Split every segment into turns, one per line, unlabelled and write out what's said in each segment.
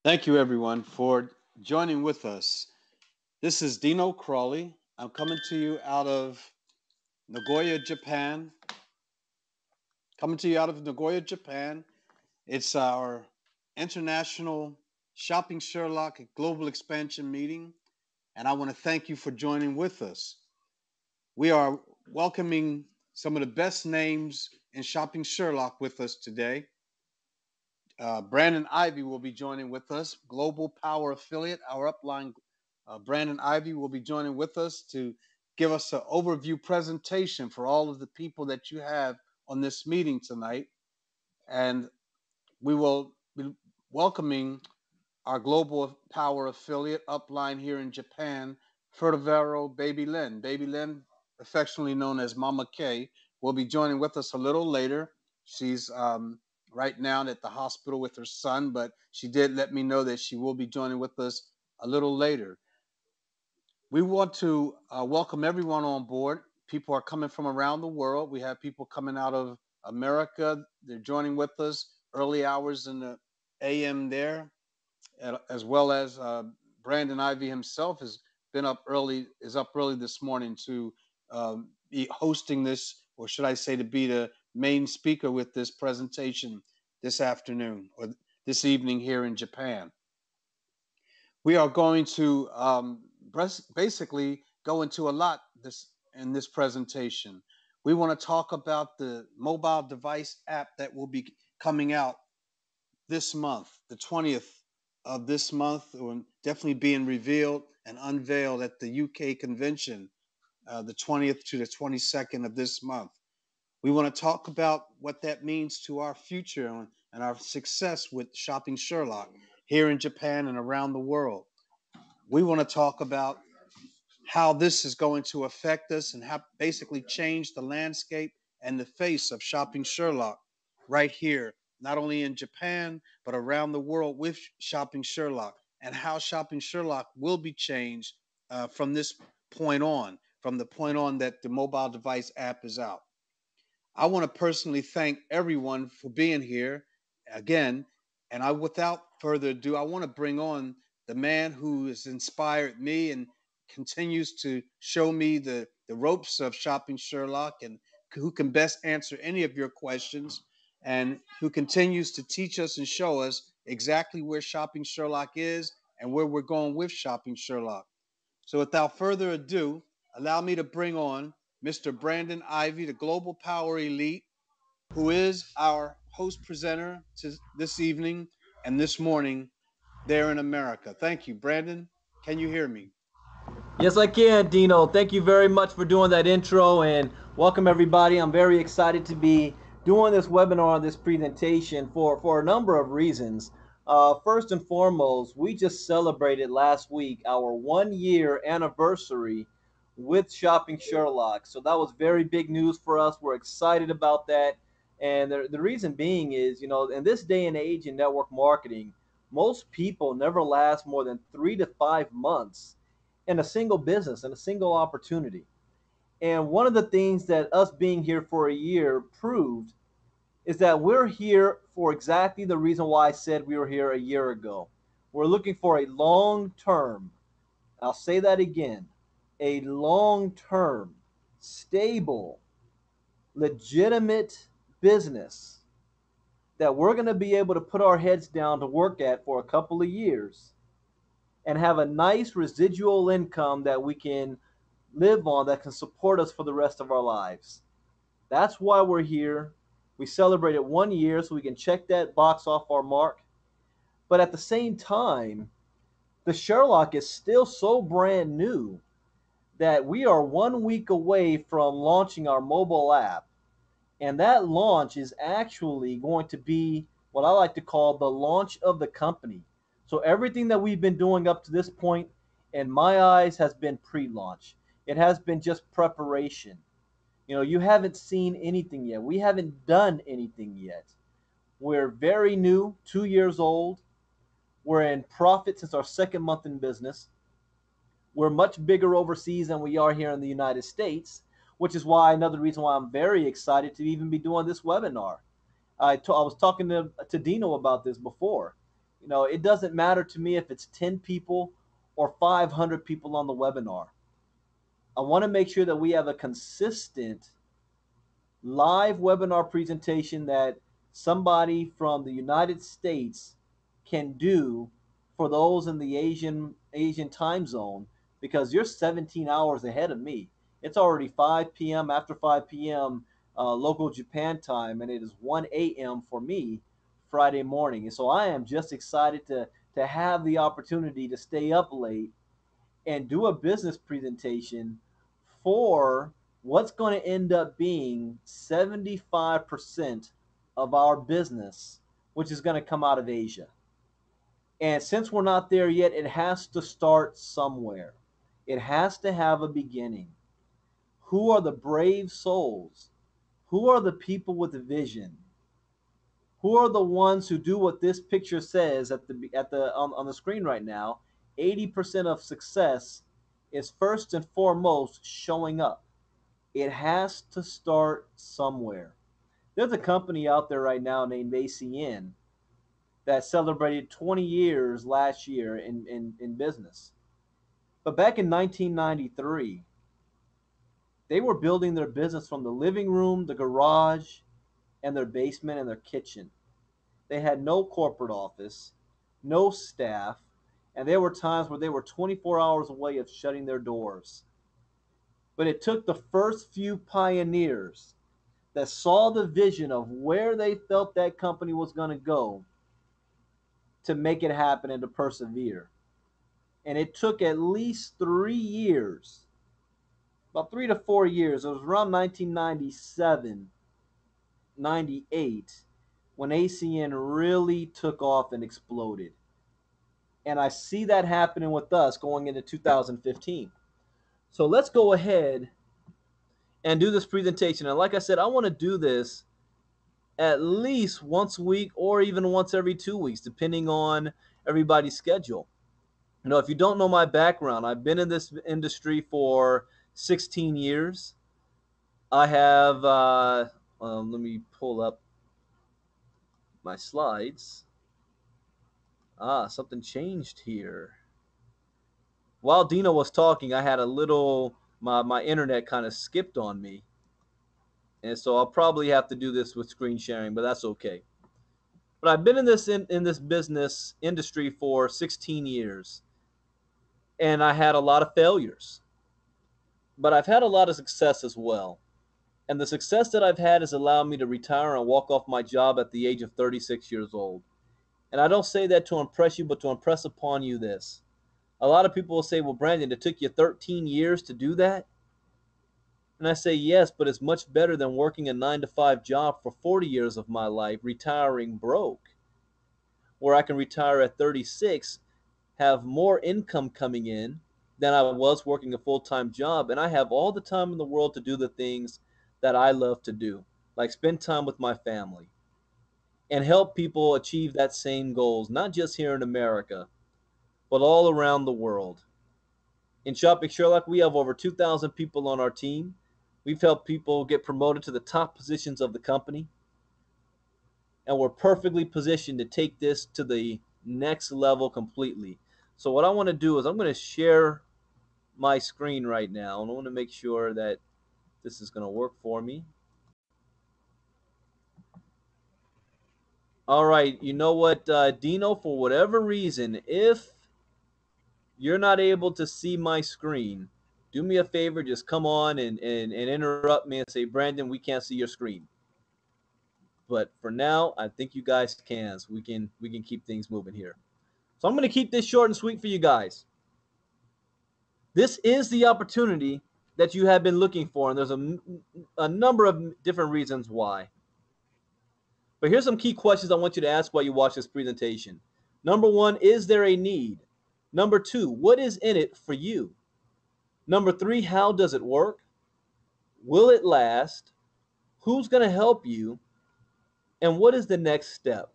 Thank you, everyone, for joining with us. This is Dino Crawley. I'm coming to you out of Nagoya, Japan. Coming to you out of Nagoya, Japan. It's our International Shopping Sherlock Global Expansion meeting, and I want to thank you for joining with us. We are welcoming some of the best names in Shopping Sherlock with us today. Brandon Ivy will be joining with us, Global Power Affiliate. Our upline, Brandon Ivy, will be joining with us to give us an overview presentation for all of the people that you have on this meeting tonight. And we will be welcoming our Global Power Affiliate upline here in Japan, Fertavero Baby Lynn. Baby Lynn, affectionately known as Mama K, will be joining with us a little later. She's right now at the hospital with her son, but she did let me know that she will be joining with us a little later. We want to welcome everyone on board. People are coming from around the world. We have people coming out of America. They're joining with us early hours in the AM there, as well as Brandon Ivy himself is up early this morning to be hosting this, or should I say, to be the main speaker with this presentation this afternoon or this evening here in Japan. We are going to basically go into a lot this in this presentation. We want to talk about the mobile device app that will be coming out this month, the 20th of this month, or definitely being revealed and unveiled at the UK convention, the 20th to the 22nd of this month. We want to talk about what that means to our future and our success with Shopping Sherlock here in Japan and around the world. We want to talk about how this is going to affect us and how basically change the landscape and the face of Shopping Sherlock right here, not only in Japan, but around the world with Shopping Sherlock, and how Shopping Sherlock will be changed from this point on, from the point on that the mobile device app is out. I want to personally thank everyone for being here again. And without further ado, I want to bring on the man who has inspired me and continues to show me the ropes of Shopping Sherlock and who can best answer any of your questions and who continues to teach us and show us exactly where Shopping Sherlock is and where we're going with Shopping Sherlock. So without further ado, allow me to bring on Mr. Brandon Ivy, the Global Power Elite, who is our host presenter to this evening and this morning there in America. Thank you, Brandon. Can you hear me?
Yes, I can, Dino. Thank you very much for doing that intro and welcome everybody. I'm very excited to be doing this webinar, this presentation for a number of reasons. First and foremost, we just celebrated last week our 1 year anniversary with Shopping Sherlock. So that was very big news for us. We're excited about that. And the reason being is, in this day and age in network marketing, most people never last more than 3 to 5 months in a single business and a single opportunity. And one of the things that us being here for a year proved is that we're here for exactly the reason why I said we were here a year ago. We're looking for a long term, I'll say that again, a long term, stable, legitimate business that we're going to be able to put our heads down to work at for a couple of years and have a nice residual income that we can live on that can support us for the rest of our lives. That's why we're here. We celebrated 1 year so we can check that box off our mark. But at the same time, the Sherlock is still so brand new that we are 1 week away from launching our mobile app. And that launch is actually going to be what I like to call the launch of the company. So everything that we've been doing up to this point, in my eyes, has been pre-launch. It has been just preparation. You haven't seen anything yet. We haven't done anything yet. We're very new, 2 years old. We're in profit since our second month in business. We're much bigger overseas than we are here in the United States, which is why another reason why I'm very excited to even be doing this webinar. I was talking to Dino about this before. It doesn't matter to me if it's 10 people or 500 people on the webinar. I want to make sure that we have a consistent live webinar presentation that somebody from the United States can do for those in the Asian time zone, because you're 17 hours ahead of me. It's already 5 p.m. after 5 p.m. Local Japan time, and it is 1 a.m. for me Friday morning. And so I am just excited to have the opportunity to stay up late and do a business presentation for what's going to end up being 75% of our business, which is going to come out of Asia. And since we're not there yet, it has to start somewhere. It has to have a beginning. Who are the brave souls? Who are the people with a vision? Who are the ones who do what this picture says on the screen right now? 80% of success is first and foremost showing up. It has to start somewhere. There's a company out there right now named ACN that celebrated 20 years last year in business. But back in 1993, they were building their business from the living room, the garage, and their basement and their kitchen. They had no corporate office, no staff, and there were times where they were 24 hours away of shutting their doors. But it took the first few pioneers that saw the vision of where they felt that company was going to go to make it happen and to persevere. And it took at least 3 years, about 3 to 4 years. It was around 1997, 98, when ACN really took off and exploded. And I see that happening with us going into 2015. So let's go ahead and do this presentation. And like I said, I want to do this at least once a week or even once every 2 weeks, depending on everybody's schedule. If you don't know my background, I've been in this industry for 16 years. I have, let me pull up my slides. Something changed here. While Dina was talking, I had my internet kind of skipped on me. And so I'll probably have to do this with screen sharing, but that's okay. But I've been in this business industry for 16 years, and I had a lot of failures, but I've had a lot of success as well. And the success that I've had has allowed me to retire and walk off my job at the age of 36 years old. And I don't say that to impress you, but to impress upon you this. A lot of people will say, well, Brandon, it took you 13 years to do that. And I say, yes, but it's much better than working a 9 to 5 job for 40 years of my life, retiring broke, where I can retire at 36, have more income coming in than I was working a full-time job. And I have all the time in the world to do the things that I love to do, like spend time with my family and help people achieve that same goals, not just here in America, but all around the world. In Shopping Sherlock, we have over 2,000 people on our team. We've helped people get promoted to the top positions of the company, and we're perfectly positioned to take this to the next level completely. So what I want to do is I'm going to share my screen right now, and I want to make sure that this is going to work for me. All right, you know what, Dino, for whatever reason, if you're not able to see my screen, do me a favor, just come on and interrupt me and say, Brandon, we can't see your screen. But for now, I think you guys can, so we can keep things moving here. So I'm going to keep this short and sweet for you guys. This is the opportunity that you have been looking for, and there's a number of different reasons why. But here's some key questions I want you to ask while you watch this presentation. Number one, is there a need? Number two, what is in it for you? Number three, how does it work? Will it last? Who's going to help you? And what is the next step?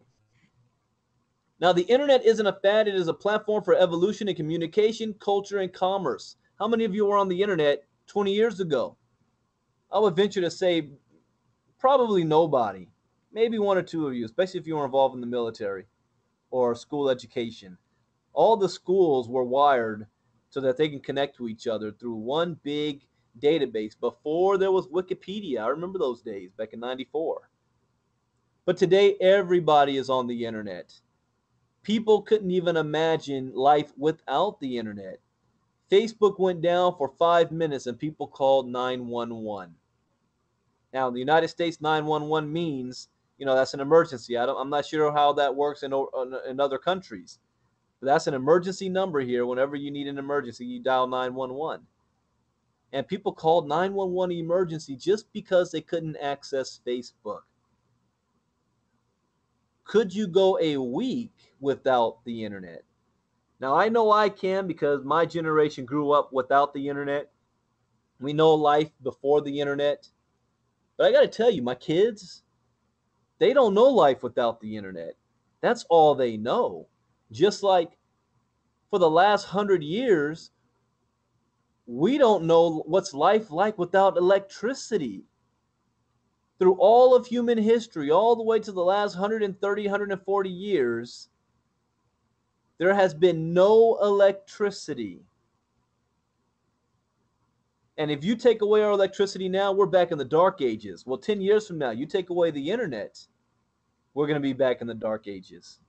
Now, the internet isn't a fad. It is a platform for evolution in communication, culture, and commerce. How many of you were on the internet 20 years ago? I would venture to say probably nobody. Maybe one or two of you, especially if you were involved in the military or school education. All the schools were wired so that they can connect to each other through one big database before there was Wikipedia. I remember those days back in 94. But today, everybody is on the internet. People couldn't even imagine life without the internet. Facebook went down for 5 minutes and people called 911. Now, in the United States, 911 means, that's an emergency. I'm not sure how that works in other countries. But that's an emergency number here. Whenever you need an emergency, you dial 911. And people called 911 emergency just because they couldn't access Facebook. Could you go a week without the internet? Now, I know I can because my generation grew up without the internet. We know life before the internet. But I got to tell you, my kids, they don't know life without the internet. That's all they know. Just like for the last 100 years, we don't know what's life like without electricity. Through all of human history, all the way to the last 130, 140 years, there has been no electricity. And if you take away our electricity now, we're back in the dark ages. Well, 10 years from now, you take away the internet, we're going to be back in the dark ages.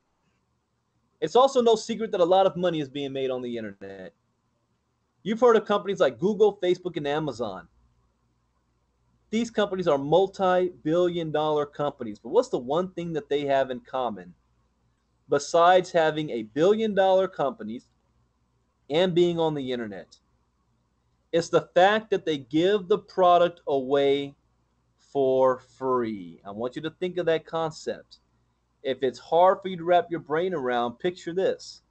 It's also no secret that a lot of money is being made on the internet. You've heard of companies like Google, Facebook, and Amazon. These companies are multi-billion-dollar companies. But what's the one thing that they have in common? Besides having a billion-dollar companies and being on the internet, it's the fact that they give the product away for free. I want you to think of that concept. If it's hard for you to wrap your brain around, picture this.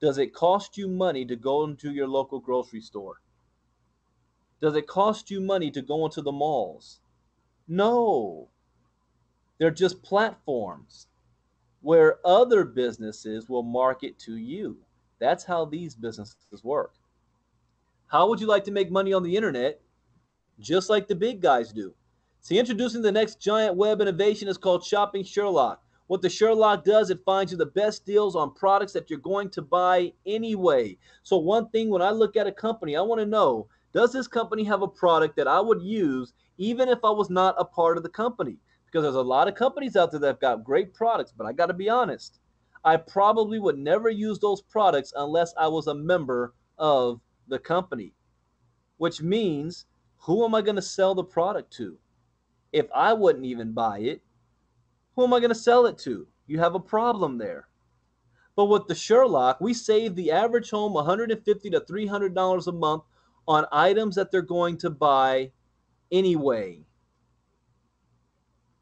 Does it cost you money to go into your local grocery store? Does it cost you money to go into the malls? No. They're just platforms where other businesses will market to you. That's how these businesses work. How would you like to make money on the internet just like the big guys do? See, introducing the next giant web innovation is called Shopping Sherlock. What the Sherlock does, it finds you the best deals on products that you're going to buy anyway. So one thing, when I look at a company, I want to know, does this company have a product that I would use even if I was not a part of the company? Because there's a lot of companies out there that have got great products, but I got to be honest, I probably would never use those products unless I was a member of the company, which means, who am I going to sell the product to? If I wouldn't even buy it, who am I going to sell it to? You have a problem there. But with the Sherlock, we save the average home $150 to $300 a month on items that they're going to buy anyway.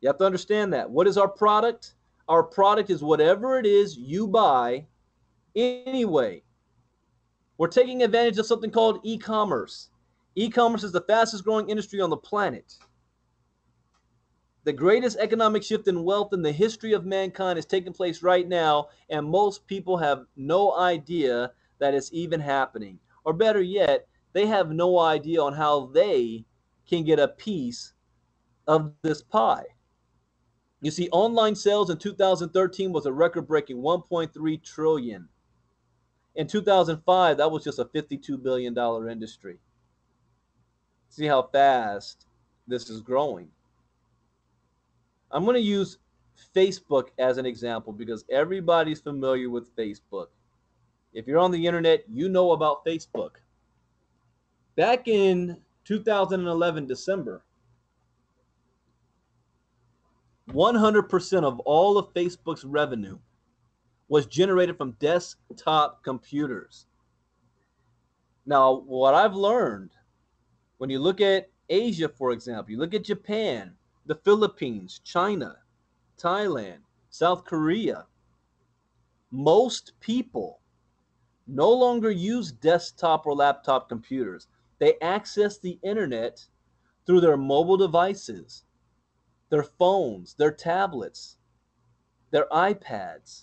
You have to understand that. What is our product? Our product is whatever it is you buy anyway. We're taking advantage of something called e-commerce. E-commerce is the fastest growing industry on the planet. The greatest economic shift in wealth in the history of mankind is taking place right now, and most people have no idea that it's even happening. Or better yet, they have no idea on how they can get a piece of this pie. You see, online sales in 2013 was a record-breaking 1.3 trillion. In 2005, that was just a $52 billion industry. See how fast this is growing. I'm going to use Facebook as an example because everybody's familiar with Facebook. If you're on the internet, you know about Facebook. Back in 2011, December, 100% of all of Facebook's revenue was generated from desktop computers. Now, what I've learned, when you look at Asia, for example, you look at Japan, the Philippines, China, Thailand, South Korea, most people no longer use desktop or laptop computers. They access the internet through their mobile devices, their phones, their tablets, their iPads.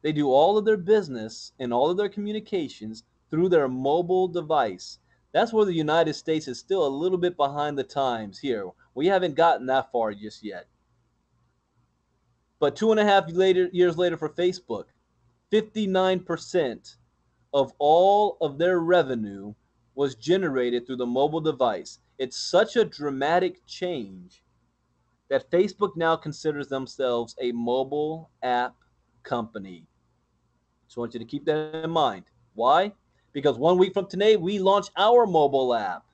They do all of their business and all of their communications through their mobile device. That's where the United States is still a little bit behind the times here. We haven't gotten that far just yet. But 2.5 years later for Facebook, 59% of all of their revenue was generated through the mobile device. It's such a dramatic change that Facebook now considers themselves a mobile app company. Just want you to keep that in mind. Why? Because 1 week from today, we launch our mobile app.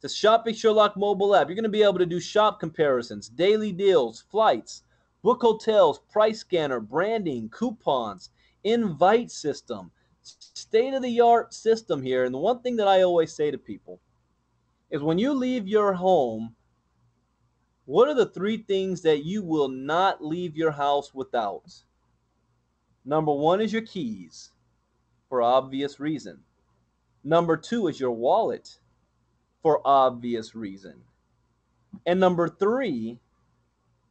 The Shopping Sherlock mobile app. You're going to be able to do shop comparisons, daily deals, flights, book hotels, price scanner, branding, coupons, invite system. State of the art system here. And the one thing that I always say to people is when you leave your home, what are the three things that you will not leave your house without? Number one is your keys, for obvious reason. Number two is your wallet, for obvious reason. And number three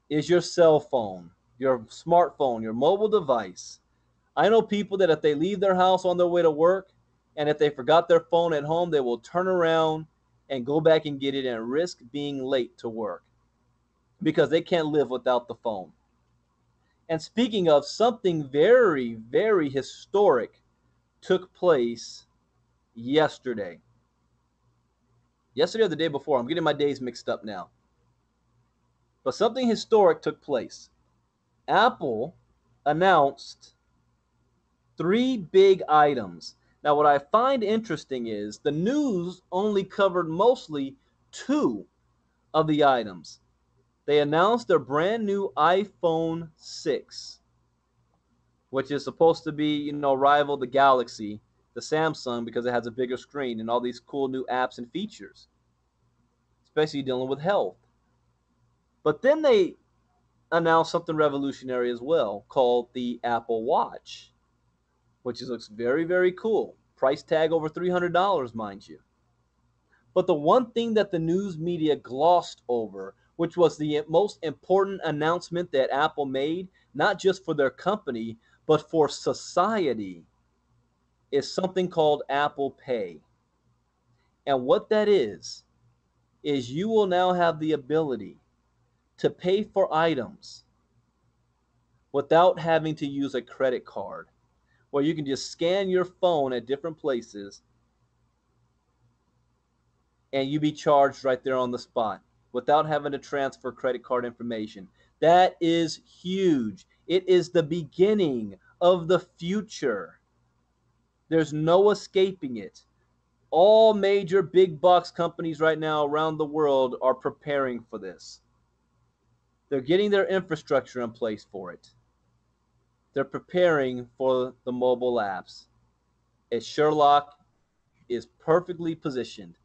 is your cell phone, your smartphone, your mobile device. I know people that if they leave their house on their way to work and if they forgot their phone at home, they will turn around and go back and get it and risk being late to work because they can't live without the phone. And speaking of, something very, very historic took place yesterday. Yesterday or the day before, I'm getting my days mixed up now. But something historic took place. Apple announced three big items. Now, what I find interesting is the news only covered mostly two of the items. They announced their brand new iPhone 6, which is supposed to be, rival the Galaxy, the Samsung, because it has a bigger screen and all these cool new apps and features, especially dealing with health. But then they announced something revolutionary as well called the Apple Watch, which looks very, very cool. Price tag over $300, mind you. But the one thing that the news media glossed over, which was the most important announcement that Apple made, not just for their company, but for society, is something called Apple Pay. And what that is you will now have the ability to pay for items without having to use a credit card, where you can just scan your phone at different places and you be charged right there on the spot without having to transfer credit card information. That is huge. It is the beginning of the future. There's no escaping it. All major big box companies right now around the world are preparing for this. They're getting their infrastructure in place for it. They're preparing for the mobile apps. And Sherlock is perfectly positioned.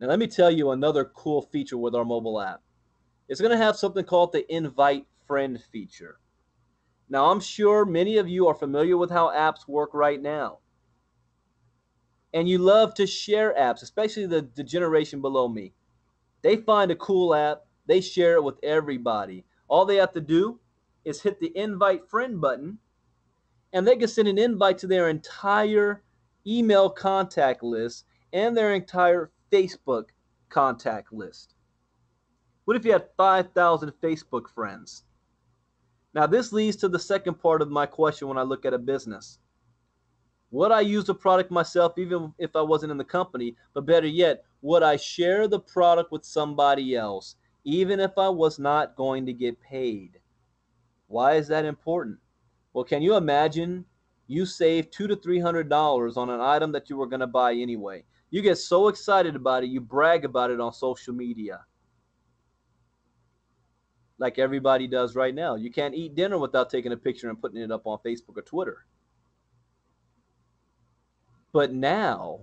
Now, let me tell you another cool feature with our mobile app. It's going to have something called the Invite Friend feature. Now, I'm sure many of you are familiar with how apps work right now. And you love to share apps, especially the generation below me. They find a cool app, they share it with everybody. All they have to do is hit the Invite Friend button, and they can send an invite to their entire email contact list and their entire Facebook contact list. What if you had 5,000 Facebook friends? Now, this leads to the second part of my question when I look at a business. Would I use the product myself even if I wasn't in the company? But better yet, would I share the product with somebody else even if I was not going to get paid? Why is that important? Well, can you imagine you save $200 to $300 on an item that you were going to buy anyway? You get so excited about it, you brag about it on social media, like everybody does right now. You can't eat dinner without taking a picture and putting it up on Facebook or Twitter. But now,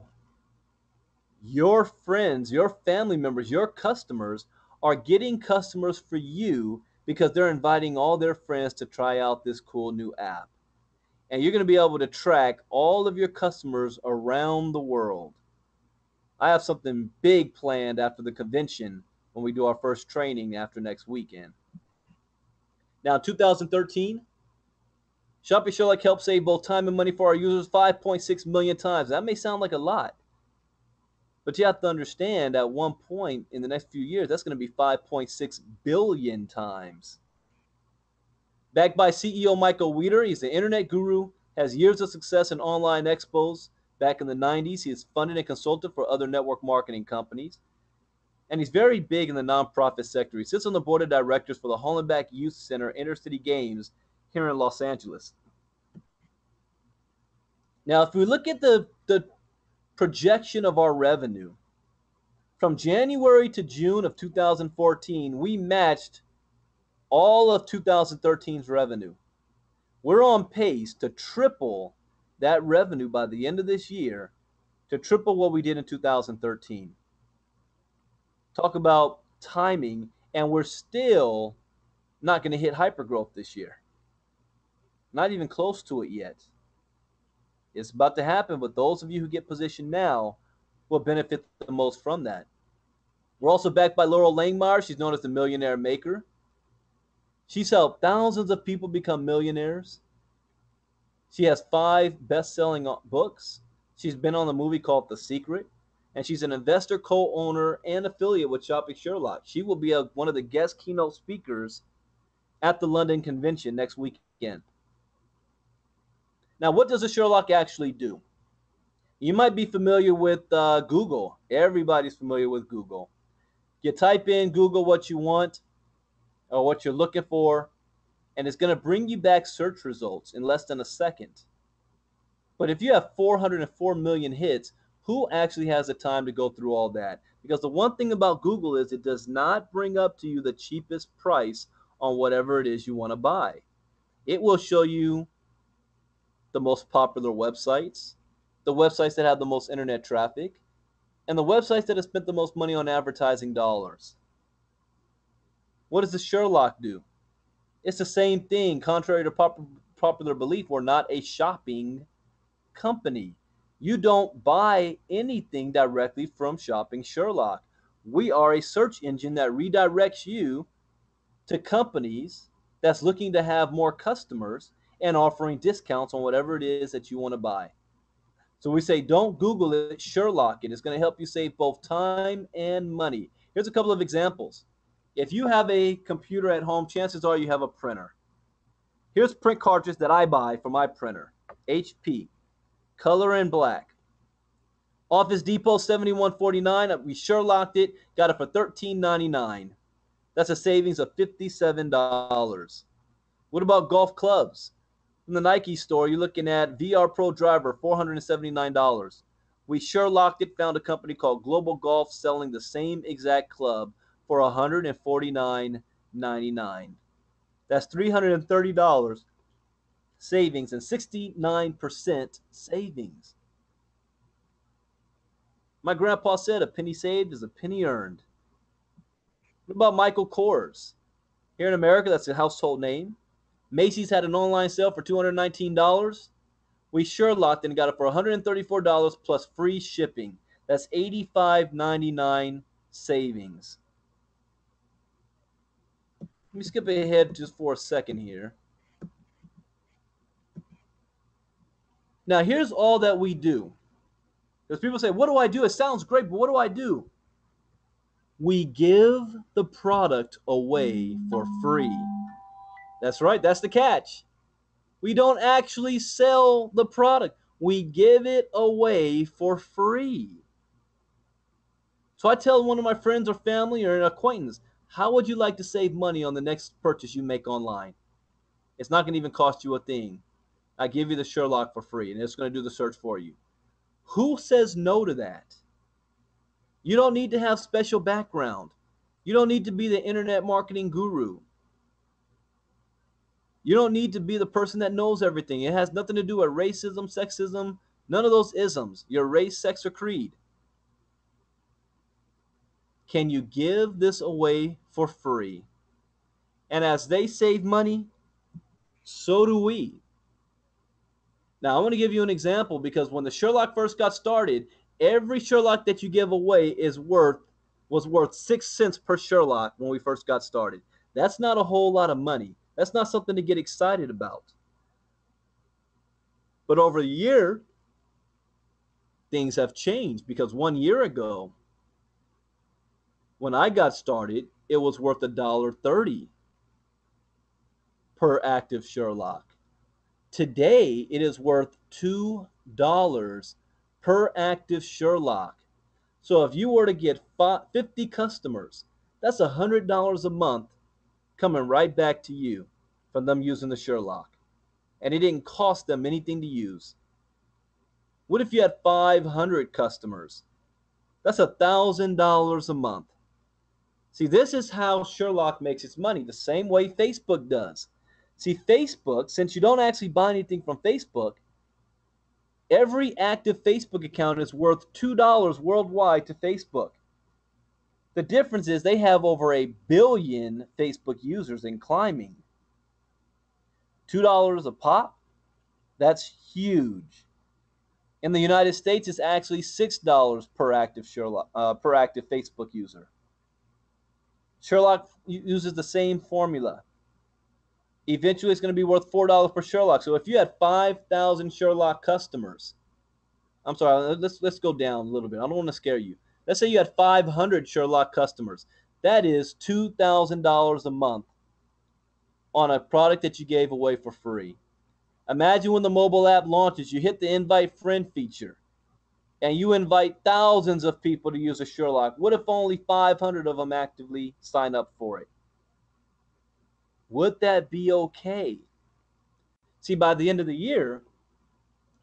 your friends, your family members, your customers are getting customers for you because they're inviting all their friends to try out this cool new app. And you're going to be able to track all of your customers around the world. I have something big planned after the convention when we do our first training after next weekend. Now, in 2013, Shopping Sherlock helped save both time and money for our users 5.6 million times. That may sound like a lot, but you have to understand at one point in the next few years, that's going to be 5.6 billion times. Backed by CEO Michael Wieder, he's the internet guru, has years of success in online expos. Back in the 90s, he has funded and consulted for other network marketing companies. And he's very big in the nonprofit sector. He sits on the board of directors for the Hollenbeck Youth Center Intercity Games here in Los Angeles. Now, if we look at the projection of our revenue, from January to June of 2014, we matched all of 2013's revenue. We're on pace to triple that revenue by the end of this year, to triple what we did in 2013. Talk about timing, and we're still not going to hit hypergrowth this year. Not even close to it yet. It's about to happen, but those of you who get positioned now will benefit the most from that. We're also backed by Laurel Langmeyer. She's known as the Millionaire Maker. She's helped thousands of people become millionaires. She has 5 best-selling books. She's been on a movie called The Secret, and she's an investor, co-owner, and affiliate with Shopping Sherlock. She will be one of the guest keynote speakers at the London convention next weekend. Now, what does a Sherlock actually do? You might be familiar with Google. Everybody's familiar with Google. You type in Google what you want or what you're looking for, and it's going to bring you back search results in less than a second. But if you have 404 million hits, who actually has the time to go through all that? Because the one thing about Google is it does not bring up to you the cheapest price on whatever it is you want to buy. It will show you the most popular websites, the websites that have the most internet traffic, and the websites that have spent the most money on advertising dollars. What does the Sherlock do? It's the same thing. Contrary to popular belief, we're not a shopping company. You don't buy anything directly from Shopping Sherlock. We are a search engine that redirects you to companies that's looking to have more customers and offering discounts on whatever it is that you want to buy. So we say, don't Google it, Sherlock it. It's going to help you save both time and money. Here's a couple of examples. If you have a computer at home, chances are you have a printer. Here's print cartridges that I buy for my printer. HP, color and black. Office Depot, $71.49. We Sherlocked it, got it for $13.99. That's a savings of $57. What about golf clubs? From the Nike store, you're looking at VR Pro Driver, $479. We Sherlocked it, found a company called Global Golf selling the same exact club for $149.99. That's $330 savings and 69% savings. My grandpa said a penny saved is a penny earned. What about Michael Kors? Here in America, that's a household name. Macy's had an online sale for $219. We Sherlocked and got it for $134 plus free shipping. That's $85.99 savings. Let me skip ahead just for a second here. Now, here's all that we do. Because people say, what do I do? It sounds great, but what do I do? We give the product away for free. That's right, that's the catch. We don't actually sell the product. We give it away for free. So I tell one of my friends or family or an acquaintance, how would you like to save money on the next purchase you make online? It's not going to even cost you a thing. I give you the Sherlock for free, and it's going to do the search for you. Who says no to that? You don't need to have special background. You don't need to be the internet marketing guru. You don't need to be the person that knows everything. It has nothing to do with racism, sexism, none of those isms. Your race, sex, or creed. Can you give this away for free? And as they save money, so do we. Now, I want to give you an example because when the Sherlock first got started, every Sherlock that you give away was worth 6 cents per Sherlock when we first got started. That's not a whole lot of money. That's not something to get excited about. But over the year, things have changed because 1 year ago, when I got started, it was worth $1.30. per active Sherlock. Today, it is worth $2 per active Sherlock. So if you were to get 50 customers, that's $100 a month coming right back to you from them using the Sherlock. And it didn't cost them anything to use. What if you had 500 customers? That's $1,000 a month. See, this is how Sherlock makes its money, the same way Facebook does. See, Facebook, since you don't actually buy anything from Facebook, every active Facebook account is worth $2 worldwide to Facebook. The difference is they have over 1 billion Facebook users and climbing. $2 a pop? That's huge. In the United States, it's actually $6 per active Facebook user. Sherlock uses the same formula. Eventually, it's going to be worth $4 per Sherlock. So if you had 5,000 Sherlock customers, I'm sorry, let's go down a little bit. I don't want to scare you. Let's say you had 500 Sherlock customers. That is $2,000 a month on a product that you gave away for free. Imagine when the mobile app launches, you hit the invite friend feature and you invite thousands of people to use a Sherlock. What if only 500 of them actively sign up for it? Would that be okay? See, by the end of the year,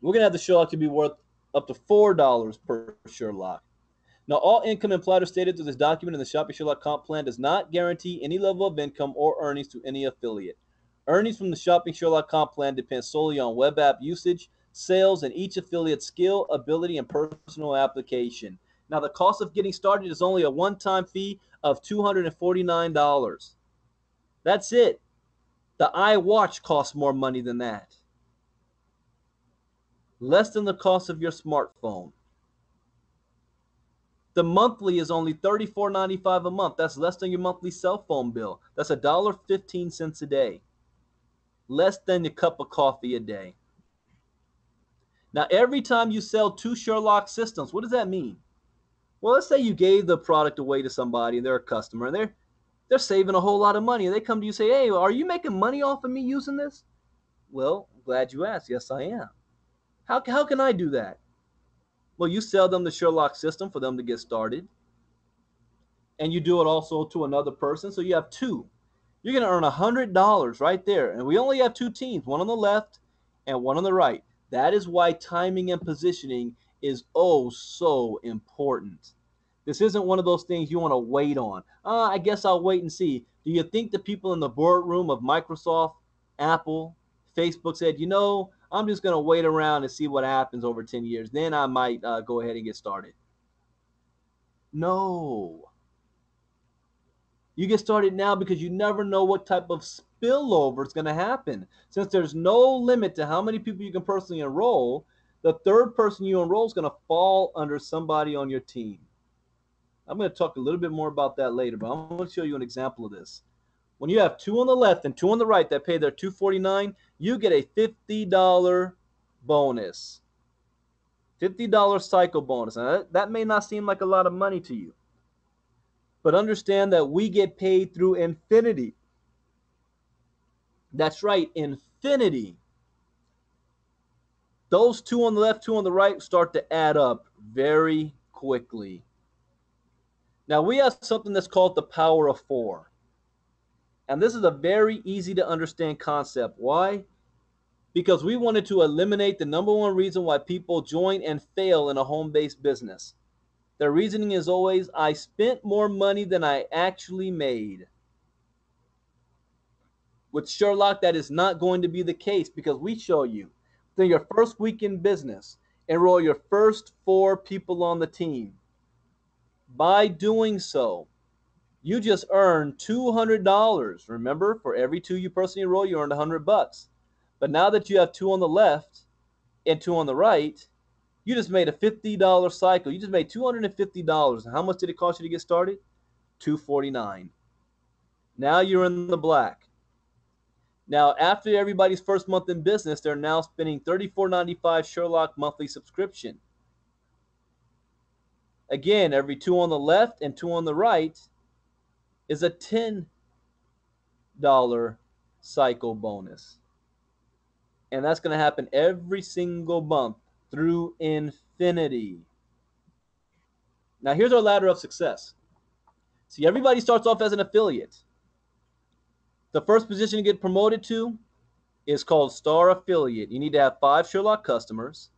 we're going to have the Sherlock to be worth up to $4 per Sherlock. Now, all income implied or stated through this document in the Shopping Sherlock Comp Plan does not guarantee any level of income or earnings to any affiliate. Earnings from the Shopping Sherlock Comp Plan depend solely on web app usage, sales, and each affiliate's skill, ability, and personal application. Now, the cost of getting started is only a one-time fee of $249. That's it. The iWatch costs more money than that. Less than the cost of your smartphone. The monthly is only $34.95 a month. That's less than your monthly cell phone bill. That's $1.15 a day. Less than a cup of coffee a day. Now, every time you sell 2 Sherlock systems, what does that mean? Well, let's say you gave the product away to somebody and they're a customer and they're saving a whole lot of money. And they come to you and say, hey, are you making money off of me using this? Well, I'm glad you asked. Yes, I am. How can I do that? Well, you sell them the Sherlock system for them to get started. And you do it also to another person. So you have 2. You're going to earn $100 right there. And we only have 2 teams, one on the left and one on the right. That is why timing and positioning is oh so important. This isn't one of those things you want to wait on. I guess I'll wait and see. Do you think the people in the boardroom of Microsoft, Apple, Facebook said, I'm just going to wait around and see what happens over 10 years. Then I might go ahead and get started. No. You get started now because you never know what type of spillover is going to happen. Since there's no limit to how many people you can personally enroll, the third person you enroll is going to fall under somebody on your team. I'm going to talk a little bit more about that later, but I'm going to show you an example of this. When you have 2 on the left and 2 on the right that pay their $249, you get a $50 bonus. $50 cycle bonus. Now, that may not seem like a lot of money to you. But understand that we get paid through infinity. That's right, infinity. Those 2 on the left, 2 on the right start to add up very quickly. Now, we have something that's called the power of 4. And this is a very easy to understand concept. Why? Because we wanted to eliminate the number one reason why people join and fail in a home-based business. Their reasoning is always, I spent more money than I actually made. With Sherlock, that is not going to be the case because we show you within your first week in business, enroll your first 4 people on the team. By doing so, you just earned $200. Remember, for every 2 you personally enroll, you earned $100. But now that you have 2 on the left and 2 on the right, you just made a $50 cycle. You just made $250. And how much did it cost you to get started? $249. Now you're in the black. Now, after everybody's first month in business, they're now spending $34.95 Sherlock monthly subscription. Again, every 2 on the left and 2 on the right is a $10 cycle bonus. And that's going to happen every single month through infinity. Now, here's our ladder of success. See, everybody starts off as an affiliate. The first position you get promoted to is called Star Affiliate. You need to have 5 Sherlock customers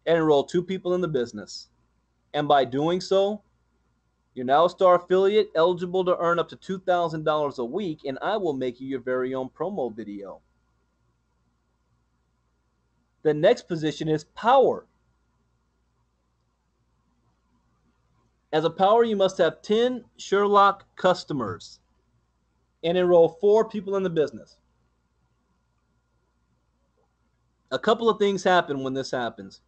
and enroll 2 people in the business. And by doing so, you're now a Star Affiliate, eligible to earn up to $2,000 a week, and I will make you your very own promo video. The next position is Power. As a Power, you must have 10 Sherlock customers and enroll 4 people in the business. A couple of things happen when this happens.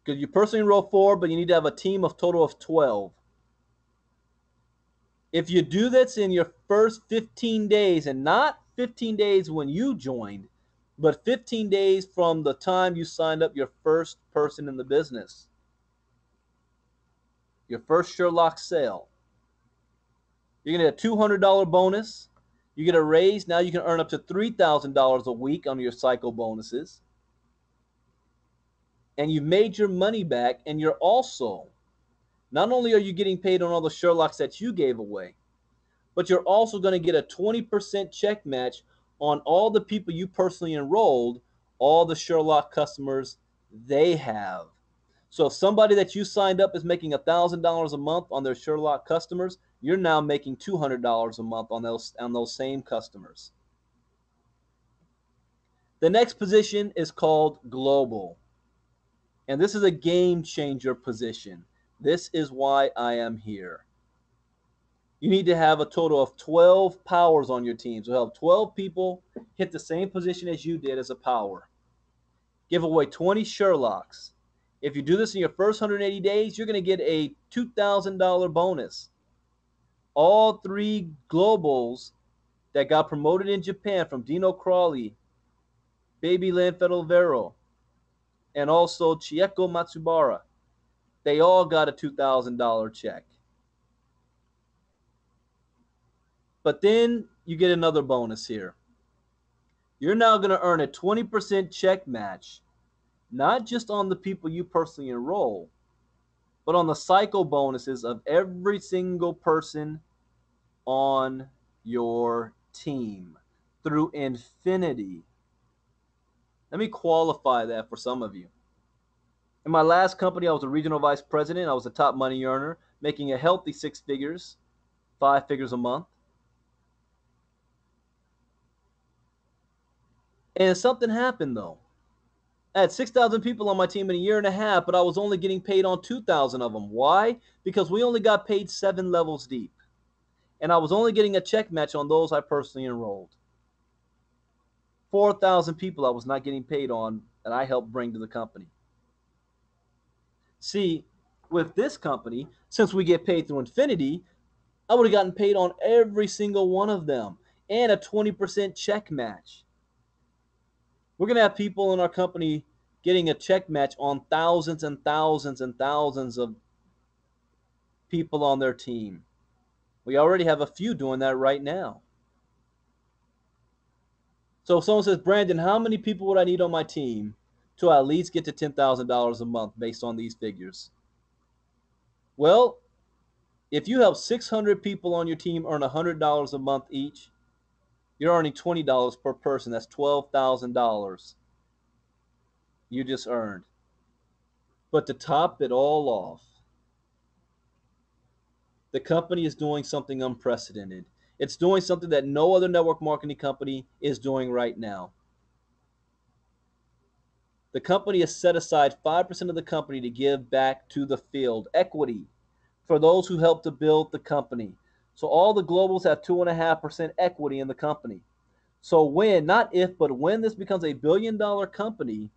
Because you personally enroll 4, but you need to have a team of total of 12. If you do this in your first 15 days, and not 15 days when you joined, but 15 days from the time you signed up your first person in the business, your first Sherlock sale, you're going to get a $200 bonus. You get a raise. Now you can earn up to $3,000 a week on your cycle bonuses. And you've made your money back, and you're also, not only are you getting paid on all the Sherlocks that you gave away, but you're also going to get a 20% check match on all the people you personally enrolled, all the Sherlock customers they have. So if somebody that you signed up is making $1,000 a month on their Sherlock customers, you're now making $200 a month on those same customers. The next position is called Global. And this is a game changer position. This is why I am here. You need to have a total of 12 powers on your team. So have 12 people hit the same position as you did as a power. Give away 20 Sherlocks. If you do this in your first 180 days, you're going to get a $2,000 bonus. All 3 globals that got promoted in Japan, from Dino Crawley, Baby Lanfedelvero, and also Chieko Matsubara, they all got a $2,000 check. But then you get another bonus here. You're now going to earn a 20% check match, not just on the people you personally enroll, but on the cycle bonuses of every single person on your team through infinity. Let me qualify that for some of you. In my last company, I was a regional vice president. I was a top money earner, making a healthy 6 figures, 5 figures a month. And something happened, though. I had 6,000 people on my team in a year and a half, but I was only getting paid on 2,000 of them. Why? Because we only got paid 7 levels deep. And I was only getting a check match on those I personally enrolled. 4,000 people I was not getting paid on that I helped bring to the company. See, with this company, since we get paid through infinity, I would have gotten paid on every single one of them and a 20% check match. We're going to have people in our company getting a check match on thousands and thousands and thousands of people on their team. We already have a few doing that right now. So if someone says, Brandon, how many people would I need on my team to at least get to $10,000 a month based on these figures? Well, if you have 600 people on your team earn $100 a month each, you're earning $20 per person. That's $12,000 you just earned. But to top it all off, the company is doing something unprecedented. It's doing something that no other network marketing company is doing right now. The company has set aside 5% of the company to give back to the field, equity, for those who helped to build the company. So all the globals have 2.5% equity in the company. So when, not if, but when this becomes a $1 billion company,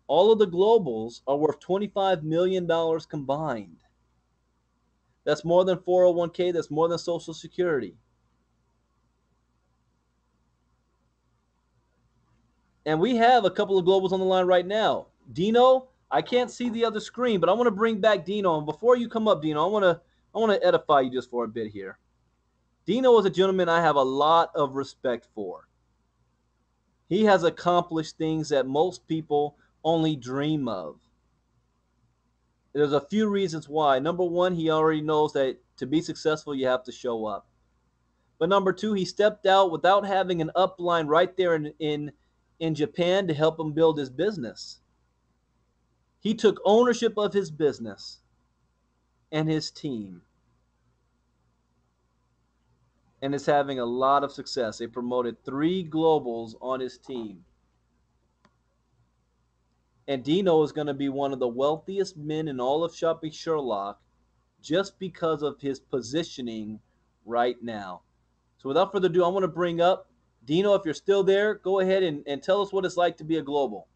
all of the globals are worth $25 million combined. That's more than 401k. That's more than Social Security. And we have a couple of globals on the line right now. Dino, I can't see the other screen, but I want to bring back Dino. And before you come up, Dino, I want to edify you just for a bit here. Dino is a gentleman I have a lot of respect for. He has accomplished things that most people only dream of. There's a few reasons why. Number one, he already knows that to be successful, you have to show up. But number two, he stepped out without having an upline right there in Japan to help him build his business. He took ownership of his business and his team and is having a lot of success. They promoted 3 globals on his team. And Dino is going to be one of the wealthiest men in all of Shopping Sherlock just because of his positioning right now. So without further ado, I want to bring up Dino. If you're still there, go ahead and tell us what it's like to be a global.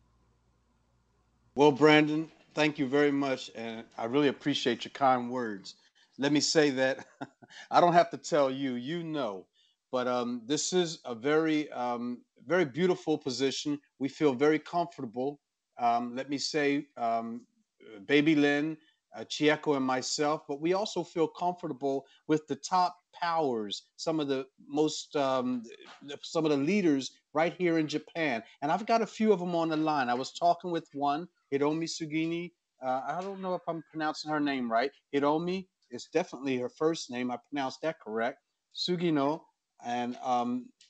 Well, Brandon, thank you very much, and I really appreciate your kind words. Let me say that I don't have to tell you, you know, but this is a very, very beautiful position. We feel very comfortable. Let me say, Baby Lynn, Chieko, and myself, but we also feel comfortable with the top powers, some of the most, some of the leaders right here in Japan. And I've got a few of them on the line. I was talking with one, Hiromi Sugini. I don't know if I'm pronouncing her name right. Hiromi is definitely her first name. I pronounced that correct. Sugino. And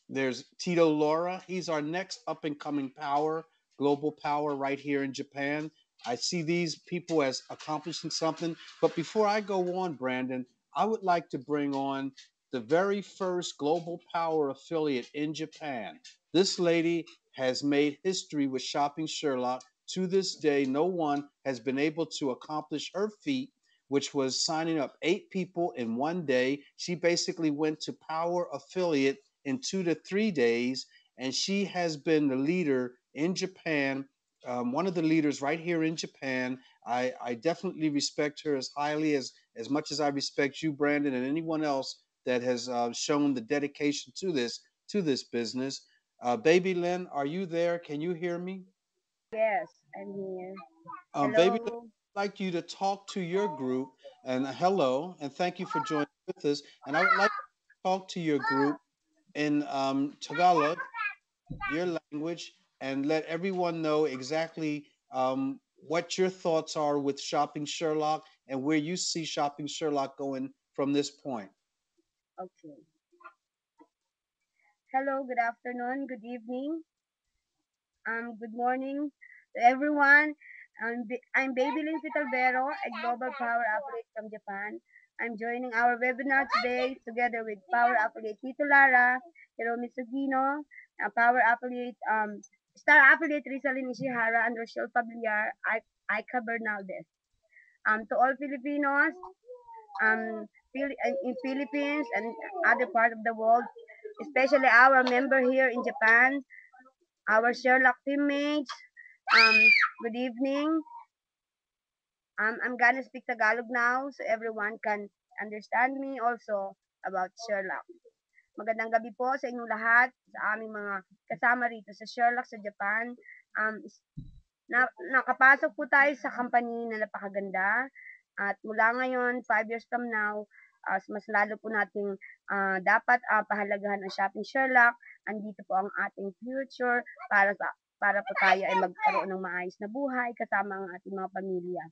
there's Tito Laura. He's our next up and coming power, global power right here in Japan. I see these people as accomplishing something. But before I go on, Brandon, I would like to bring on the very first global power affiliate in Japan. This lady has made history with Shopping Sherlock. To this day, no one has been able to accomplish her feat, which was signing up 8 people in one day. She basically went to Power Affiliate in 2 to 3 days, and she has been the leader in Japan, one of the leaders right here in Japan. I definitely respect her as highly as much as I respect you, Brandon, and anyone else that has shown the dedication to this business. Baby Lynn, are you there? Can you hear me?
Yes, I'm here.
Baby, I'd
Hello.
like you to talk to your group and hello, and thank you for joining with us. And I would like to talk to your group in Tagalog, your language, and let everyone know exactly what your thoughts are with Shopping Sherlock and where you see Shopping Sherlock going from this point.
Okay. Hello, good afternoon, good evening, good morning to everyone. I'm Baby Lindsay Talbero, a global power affiliate from Japan. I'm joining our webinar today together with power affiliate Tito Lara, Hiromi Sugino, power affiliate star affiliate Rizalyn Ishihara, and Rochelle Familiar, Aika Bernaldez. To all Filipinos, in Philippines and other part of the world, especially our member here in Japan, our Sherlock teammates. Um, Good evening. I'm gonna speak Tagalog now so everyone can understand me also about Sherlock. Magandang gabi po sa inyong lahat, sa aming mga kasama rito sa Sherlock sa Japan. Um, Nakapasok po tayo sa company na napakaganda at mula ngayon, 5 years from now, mas lalo po nating dapat pahalagahan ang Shopping Sherlock. Andito po ang ating future para po tayo ay magkaroon ng maayos na buhay kasama ang ating mga pamilya.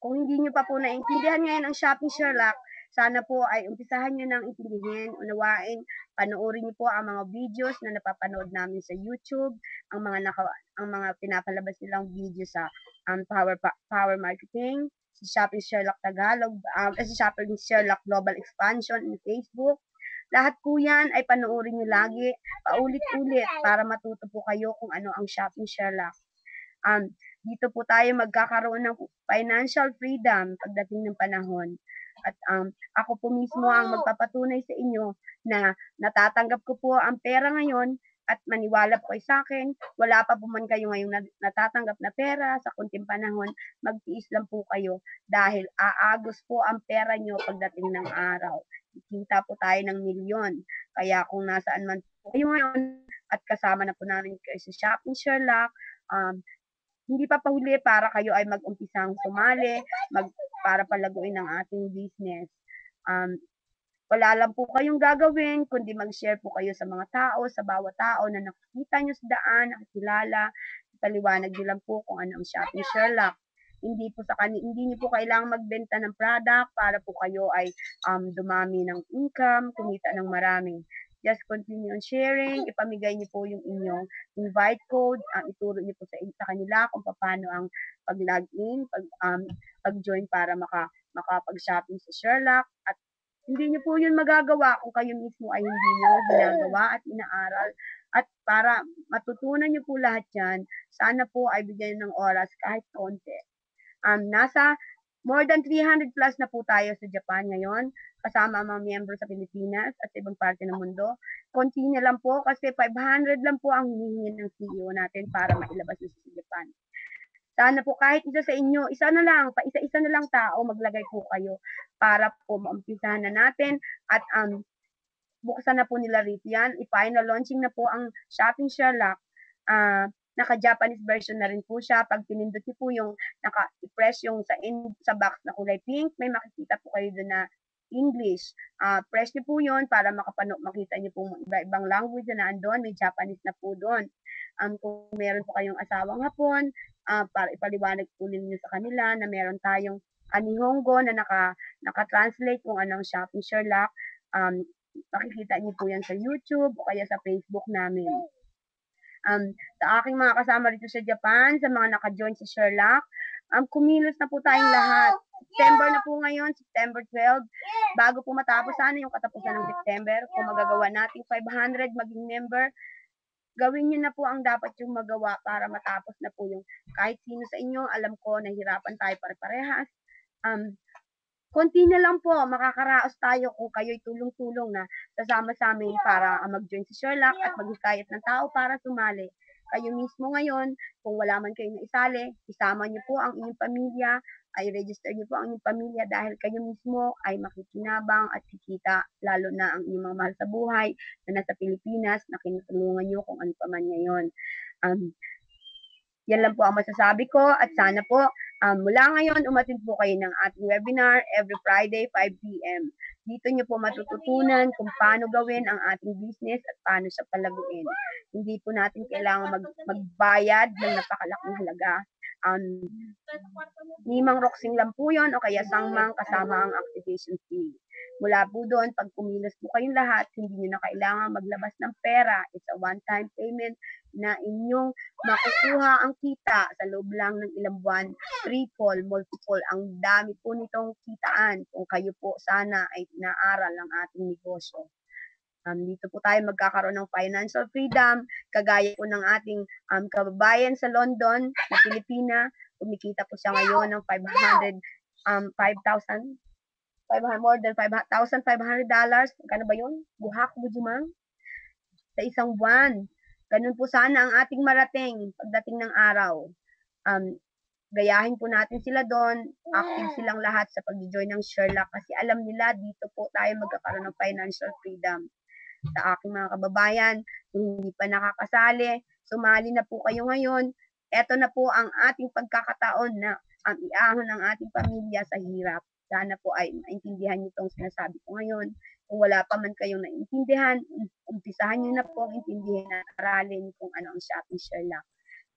Kung hindi nyo pa po naintindihan ngayon ang Shopping Sherlock, sana po ay umpisahan nyo nang intindihin, unawain, panoorin nyo po ang mga videos na napapanood namin sa YouTube, ang mga pinapalabas nilang video sa Power Marketing, sa Shopping Sherlock Tagalog, sa Shopping Sherlock Global Expansion in Facebook. Lahat po yan ay panoorin nyo lagi, paulit-ulit para matuto po kayo kung ano ang Shopping Sherlock. Dito po tayo magkakaroon ng financial freedom pagdating ng panahon. At ako po mismo ang magpapatunay sa inyo na natatanggap ko po ang pera ngayon at maniwala po kayo sa akin, wala pa po man kayo ngayong natatanggap na pera sa kunting panahon, magtiis lang po kayo dahil aagos po ang pera nyo pagdating ng araw. Kita po tayo ng milyon. Kaya kung nasaan man po kayo ngayon at kasama na po namin kayo sa Shopping Sherlock, hindi pa pahuli para kayo ay mag-umpisang sumali, para palaguin ang ating business. Um, Wala lang po kayong gagawin kundi mag-share po kayo sa mga tao, sa bawat tao na nakikita nyo sa daan, nakikilala. Paliwanag nyo lang po kung ano ang shopping Sherlock. Hindi niyo po kailangang magbenta ng product para po kayo ay dumami ng income, kumita ng marami. Just continue on sharing, ipamigay niyo po yung inyong invite code, ituro niyo po sa kanila kung paano ang pag-login, pag-join para makapag-shopping sa Sherlock at hindi niyo po yun magagawa kung kayo mismo ay hindi niyo ginagawa at inaaral. At para matutunan niyo po lahat yan, sana po ay bigyan ng oras kahit konti. Nasa more than 300 plus na po tayo sa Japan ngayon, kasama ang mga miyembro sa Pilipinas at sa ibang parte ng mundo. Konti na lang po kasi 500 lang po ang hinihingi ng CEO natin para mailabas na sa Japan. Sana po kahit isa sa inyo, isa na lang, isa-isa na lang tao, maglagay po kayo para po maumpisahan na natin at buksan na po nila rito yan. I-final launching na po ang Shopping Sherlock. Naka-Japanese version na rin po siya. Pag pinindot niyo po yung naka-press yung sa box na kulay pink, may makikita po kayo doon na English. Press niyo po yun para makita niyo po iba-ibang language na andon. May Japanese na po doon. Kung meron po kayong asawang Hapon, para ipaliwanag po ninyo sa kanila na meron tayong Nihongo na naka-translate kung anong Shopping Sherlock. Makikita niyo po yan sa YouTube o kaya sa Facebook namin. Sa aking mga kasama rito sa Japan, sa mga naka-join sa Sherlock, kumilos na po tayong lahat. September na po ngayon, September 12. Bago po matapos sana yung katapusan ng September, kung magagawa natin 500 maging member, gawin niyo na po ang dapat yung magawa para matapos na po yung kahit sino sa inyo. Alam ko, nahihirapan tayo pare-parehas. Konti na lang po, makakaraos tayo kung kayo'y tulong-tulong na sasama sa amin para mag-join sa Sherlock at maghikayat ng tao para sumali. Kayo mismo ngayon, kung wala man kayo na isali, isama niyo po ang inyong pamilya, ay register niyo po ang inyong pamilya dahil kayo mismo ay makikinabang at kikita, lalo na ang inyong mga mahal sa buhay na nasa Pilipinas na kinutulungan niyo kung ano pa man ngayon. Yan lang po ang masasabi ko at sana po mula ngayon umattend po kayo ng ating webinar every Friday 5 p.m. Dito niyo po matututunan kung paano gawin ang ating business at paano siya palaguin. Hindi po natin kailangan magbayad ng napakalaking halaga. Limang roksing lang po yun o kaya sangmang kasama ang activation fee. Mula po doon, pag kumilos po kayong lahat, hindi nyo na kailangan maglabas ng pera. It's a one-time payment na inyong makukuha ang kita sa loob lang ng ilang buwan. Triple, multiple, ang dami po nitong kitaan kung kayo po sana ay inaaral ang ating negosyo. Dito po tayo magkakaroon ng financial freedom, kagaya po ng ating kababayan sa London na Pilipina. Kumikita po siya ngayon ng 5,000 more than $5,500. Magkano ba yun? Buhak mo, Jumang? Sa isang buwan. Ganun po sana ang ating marating pagdating ng araw. Gayahin po natin sila doon. Active silang lahat sa pag-join ng Sherlock kasi alam nila dito po tayo magkakaroon ng financial freedom. Sa aking mga kababayan, kung hindi pa nakakasali, sumali na po kayo ngayon. Ito na po ang ating pagkakataon na iahon ng ating pamilya sa hirap. Sana po ay maintindihan niyo itong sinasabi ko ngayon. Kung wala pa man kayong naintindihan, umpisahan niyo na po intindihin at aralin kung ano ang shopping Sherlock.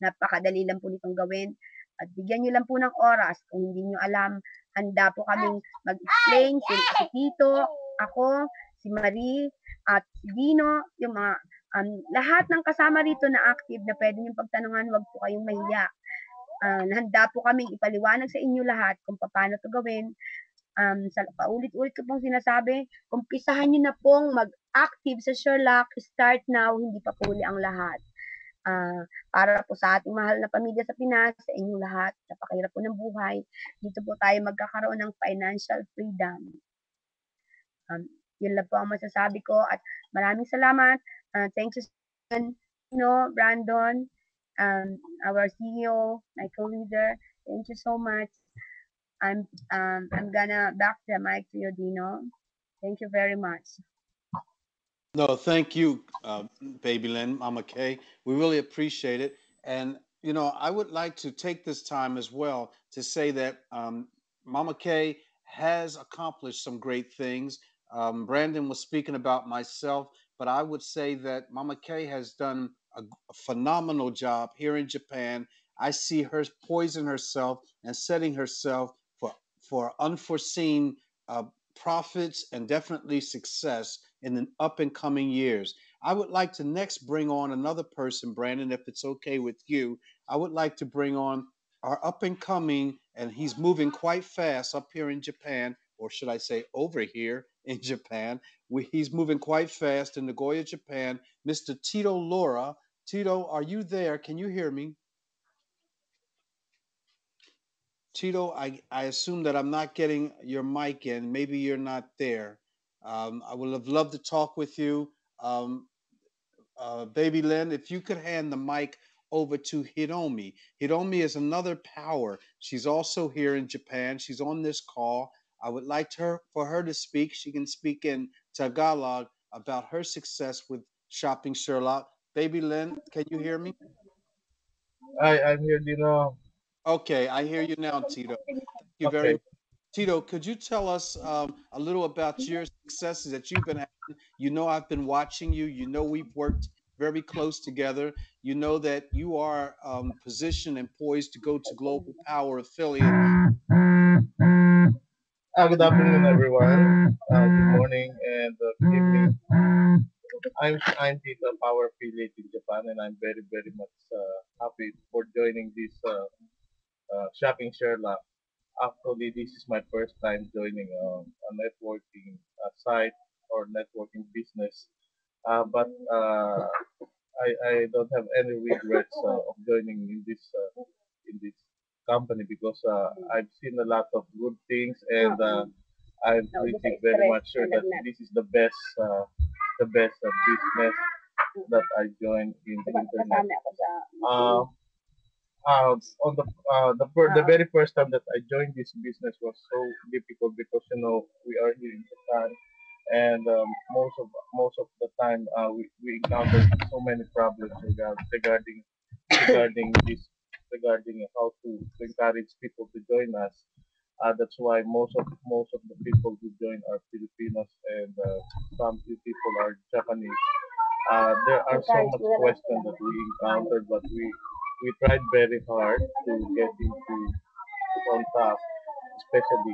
Napakadali lang po nitong gawin at bigyan niyo lang po ng oras. Kung hindi niyo alam, handa po kaming mag-explain si Tito, ako, si Marie, at si Dino, yung mga lahat ng kasama rito na active na pwede niyong pagtanungan, wag po kayong mahiya. Handa po kaming ipaliwanag sa inyo lahat kung paano to gawin. Sa paulit-ulit ko pong sinasabi, umpisahan niyo na pong mag-active sa Sherlock, start now, hindi pa po ang lahat. Para po sa ating mahal na pamilya sa Pinas, sa inyong lahat, napakahirap po ng buhay, dito po tayo magkakaroon ng financial freedom. Yun lang po ang masasabi ko at maraming salamat. Thank you, Brandon, our CEO, my co-leader. Thank you so much. I'm gonna back the mic to you, Dino. Thank you very much.
No, thank you, Baby Lynn, Mama Kay. We really appreciate it. And, you know, I would like to take this time as well to say that Mama Kay has accomplished some great things. Brandon was speaking about myself, but I would say that Mama Kay has done a phenomenal job here in Japan. I see her poison herself and setting herself for unforeseen uh, profits and definitely success in the up and coming years. I would like to next bring on another person, Brandon, if it's okay with you. I would like to bring on our up and coming, and he's moving quite fast up here in Japan, or should I say over here in Japan. He's moving quite fast in Nagoya, Japan. Mr. Tito Laura. Tito, are you there? Can you hear me? Tito, I assume that I'm not getting your mic in. Maybe you're not there. I would have loved to talk with you. Um, Baby Lynn, if you could hand the mic over to Hiromi. Hiromi is another power. She's also here in Japan. She's on this call. I would like for her to speak. She can speak in Tagalog about her success with shopping Sherlock. Baby Lynn, can you hear me?
I'm here, Dino.
Okay, I hear you now, Tito. Thank you very
Okay.
much. Tito, could you tell us a little about your successes that you've been having? You know, I've been watching you. You know, we've worked very close together. You know that you are positioned and poised to go to Global Power Affiliate.
Good afternoon, everyone. Good morning and good evening. I'm Tita Power Affiliate in Japan, and I'm very, very much happy for joining this shopping Sherlock. Actually, this is my first time joining a networking site or networking business. But I don't have any regrets of joining in this company because I've seen a lot of good things, and I'm pretty very much sure that this is the best business that I joined in the internet. Uh, on the very first time that I joined this business was so difficult because we are here in Japan, and most of the time we encountered so many problems regarding this regarding how to encourage people to join us. That's why most of the people who join are Filipinos, and some few people are Japanese. There are so much questions that we encountered, but we tried very hard to get into contact, especially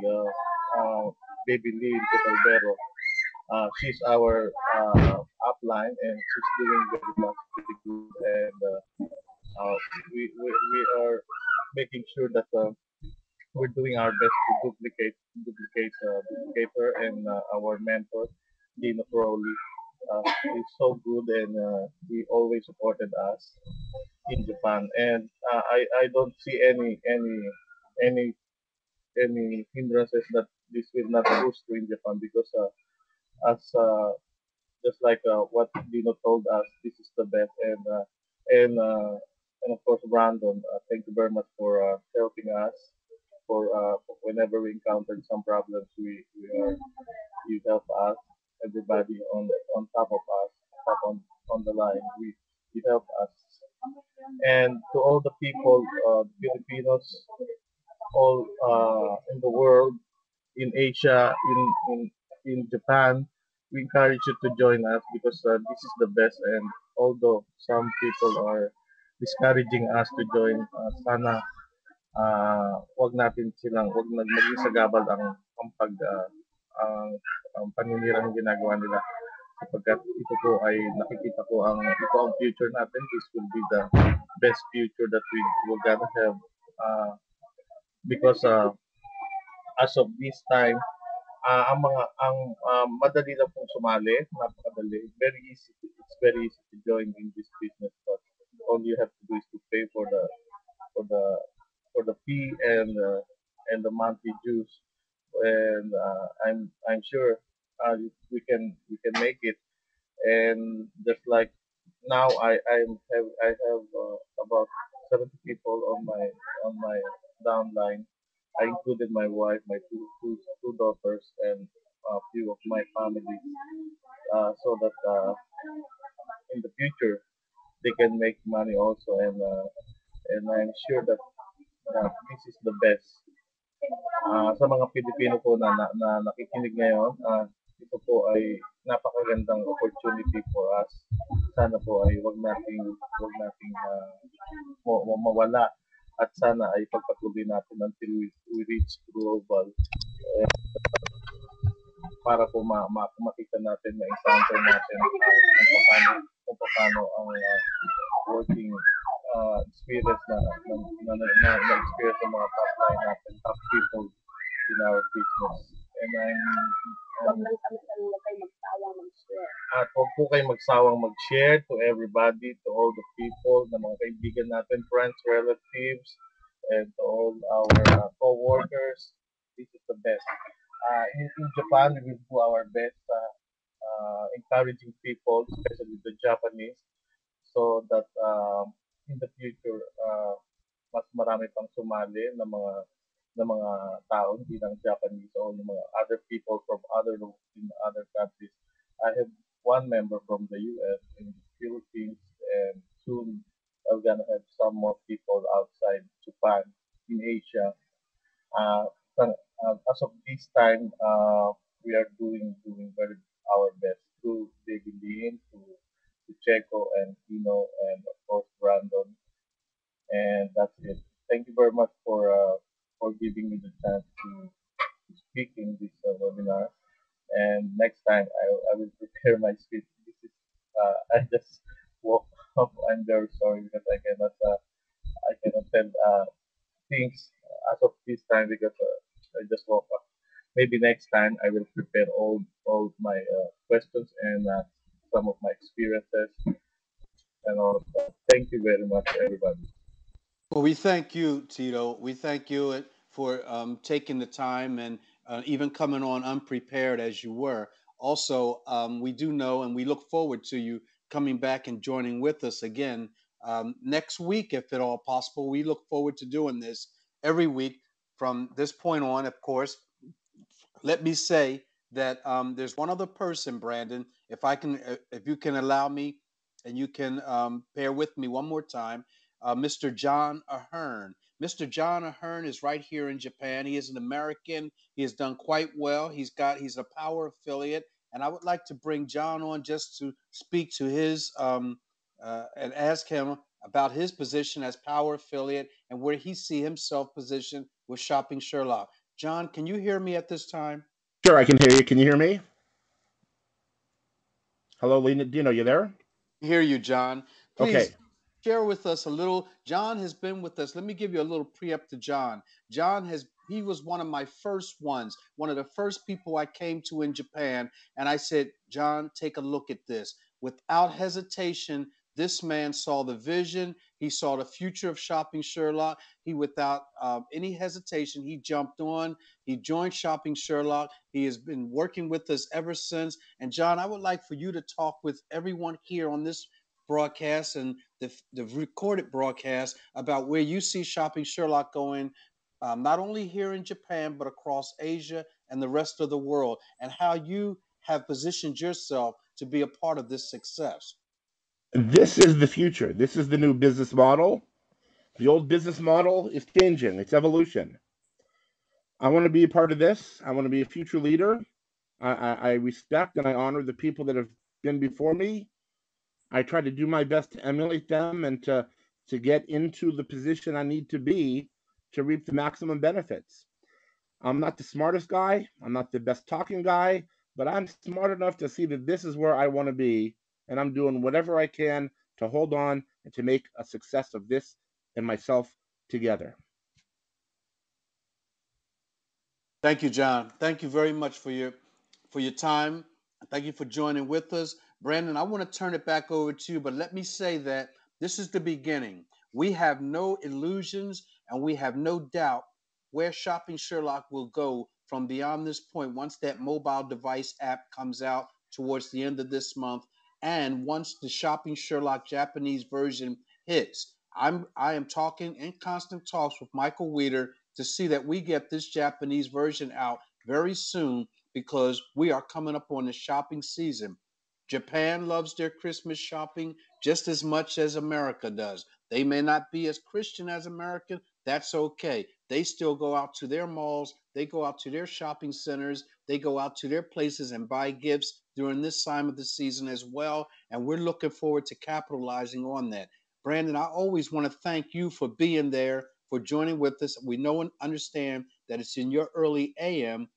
Baby Lee Petalbero. She's our upline, and she's doing very much pretty good. And we are making sure that we're doing our best to duplicate her, and our mentor, Dino Crowley. He's so good, and he always supported us in Japan. And I don't see any any hindrances that this will not push to in Japan because as just like what Dino told us, this is the best. And uh, and of course, Brandon, thank you very much for helping us. For whenever we encountered some problems, we are you help us. Everybody on top of us, top on the line, you help us. And to all the people, Filipinos, all in the world, in Asia, in Japan, we encourage you to join us because this is the best. And although some people are discouraging us to join, sana wag maging sagabal ang ang paninirang ginagawa nila sapagkat ito po ay nakikita ko ito ang future natin. This will be the best future that we will gonna have because as of this time, ang madali lang pong sumali, napakadali. It's very easy to join in this business, but all you have to do is to pay for the for the fee and the monthly dues, and I'm sure we can make it. And just like now, I have about 70 people on my downline. I included my wife, my two daughters, and a few of my family, so that in the future they can make money also. And I'm sure that this is the best. Sa mga Pilipino po na nakikinig ngayon, ito po ay napakagandang opportunity for us. Sana po ay wag nating mawala at sana ay pagpatuloy natin until we reach global para po makita natin, ma-encounter natin kung paano ang working experience na experience ng mga top line natin, top people in our business. And at huwag po kayo magsawang mag-share to everybody, to all the people, na mga kaibigan natin, friends, relatives, and to all our co-workers. This is the best. In Japan, we will do our best encouraging people, especially the Japanese, so that in the future, mas marami pang sumali ng mga tao, hindi lang Japanese o yung mga other people from in other countries. I have one member from the US in the Philippines, and soon I'm gonna have some more people outside Japan, in Asia. Uh, as of this time, we are doing very our best to Debilin, to Checo and Tino, and of course Brandon. And that's it. Thank you very much for giving me the chance to speak in this webinar. And next time I will prepare my speech. This is I just woke up. I'm very sorry because I cannot tell things as of this time because I just woke up. Maybe next time I will prepare all my questions and some of my experiences and all of that. Thank you very much, everybody.
Well, we thank you, Tito. We thank you for taking the time and even coming on unprepared as you were. Also, we do know and we look forward to you coming back and joining with us again next week, if at all possible. We look forward to doing this every week from this point on, of course. Let me say that there's one other person, Brandon. If you can allow me, and you can bear with me one more time, Mr. John Ahern. Mr. John Ahern is right here in Japan. He is an American. He has done quite well. He's a Power affiliate, and I would like to bring John on just to speak to his and ask him about his position as Power affiliate and where he see himself positioned with Shopping Sherlock. John, can you hear me at this time?
Sure, I can hear you. Can you hear me? Hello, Lena. Dino, you there?
Hear you, John. Please
Okay.
share with us a little. John has been with us. Let me give you a little pre-up to John. He was one of my first ones, one of the first people I came to in Japan. And I said, John, take a look at this. Without hesitation, this man saw the vision. He saw the future of Shopping Sherlock. Without any hesitation, he jumped on. He joined Shopping Sherlock. He has been working with us ever since. And John, I would like for you to talk with everyone here on this broadcast and the recorded broadcast about where you see Shopping Sherlock going, not only here in Japan, but across Asia and the rest of the world, and how you have positioned yourself to be a part of this success.
This is the future. This is the new business model. The old business model is changing. It's evolution. I want to be a part of this. I want to be a future leader. I respect and I honor the people that have been before me. I try to do my best to emulate them and to get into the position I need to be to reap the maximum benefits. I'm not the smartest guy. I'm not the best talking guy, but I'm smart enough to see that this is where I want to be, and I'm doing whatever I can to hold on and to make a success of this and myself together.
Thank you, John. Thank you very much for your time. Thank you for joining with us. Brandon, I want to turn it back over to you, but let me say that this is the beginning. We have no illusions and we have no doubt where Shopping Sherlock will go from beyond this point once that mobile device app comes out towards the end of this month, and once the Shopping Sherlock Japanese version hits. I am talking in constant talks with Michael Wieder to see that we get this Japanese version out very soon, because we are coming up on the shopping season. Japan loves their Christmas shopping just as much as America does. They may not be as Christian as America. That's okay. they still go out to their malls, they go out to their shopping centers, they go out to their places and buy gifts during this time of the season as well. And we're looking forward to capitalizing on that. Brandon, I always want to thank you for being there, for joining with us. We know and understand that it's in your early AM.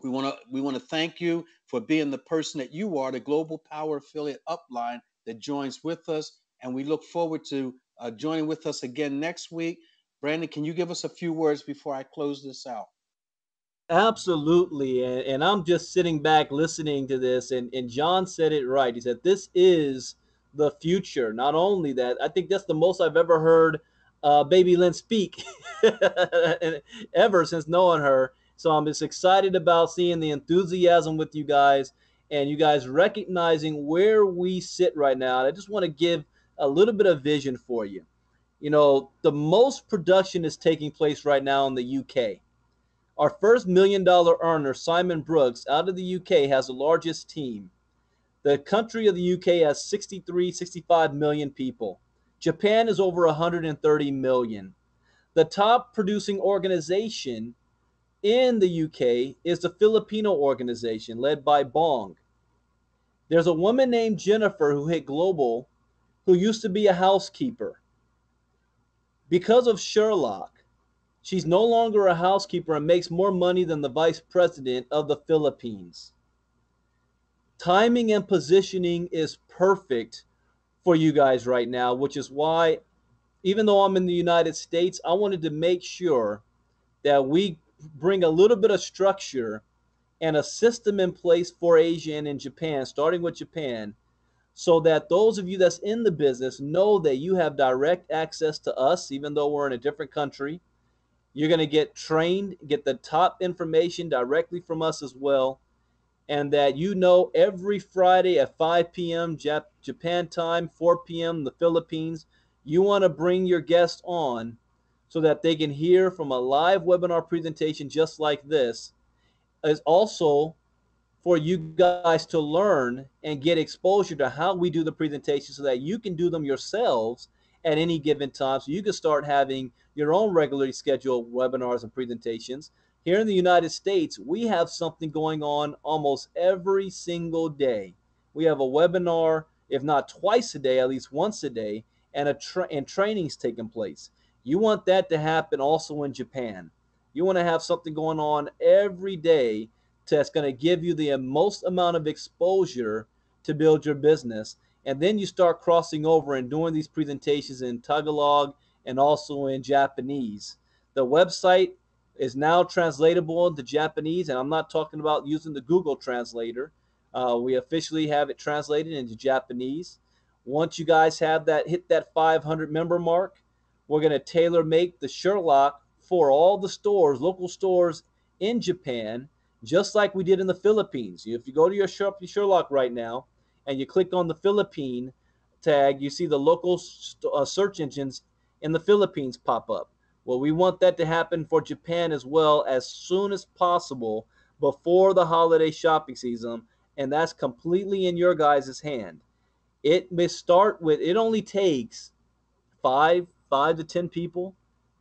We want to thank you for being the person that you are, the Global Power Affiliate upline that joins with us, and we look forward to joining with us again next week. Brandon, can you give us a few words before I close this out?
Absolutely. And I'm just sitting back listening to this, and John said it right. He said, this is the future. Not only that, I think that's the most I've ever heard Baby Lynn speak ever since knowing her. So I'm just excited about seeing the enthusiasm with you guys and you guys recognizing where we sit right now. And I just want to give a little bit of vision for you. You know, the most production is taking place right now in the UK. Our first $1 million earner, Simon Brooks, out of the UK, has the largest team. The country of the UK has 63, 65 million people. Japan is over 130 million. The top producing organization in the UK is the Filipino organization led by Bong. There's a woman named Jennifer who hit global who used to be a housekeeper. Because of Sherlock, she's no longer a housekeeper and makes more money than the vice president of the Philippines. Timing and positioning is perfect for you guys right now, which is why, even though I'm in the United States, I wanted to make sure that we bring a little bit of structure and a system in place for Asia and in Japan, starting with Japan, so that those of you that's in the business know that you have direct access to us, even though we're in a different country. You're going to get trained, get the top information directly from us as well. And that you know every Friday at 5 p.m. Japan time, 4 p.m. the Philippines, you want to bring your guests on so that they can hear from a live webinar presentation just like this. Is also for you guys to learn and get exposure to how we do the presentation so that you can do them yourselves at any given time. So you can start having your own regularly scheduled webinars and presentations. Here in the United States, we have something going on almost every single day. We have a webinar, if not twice a day, at least once a day, and trainings taking place. You want that to happen also in Japan. You want to have something going on every day that's going to give you the most amount of exposure to build your business. And then you start crossing over and doing these presentations in Tagalog and also in Japanese. The website is now translatable into Japanese, and I'm not talking about using the Google translator. We officially have it translated into Japanese. Once you guys have that, hit that 500 member mark, we're going to tailor make the Sherlock for all the stores, local stores in Japan, just like we did in the Philippines. If you go to your Sherlock right now and you click on the Philippine tag, you see the local search engines in the Philippines pop up. Well, we want that to happen for Japan as well as soon as possible before the holiday shopping season, and that's completely in your guys' hand. It may start with, it only takes five to 10 people.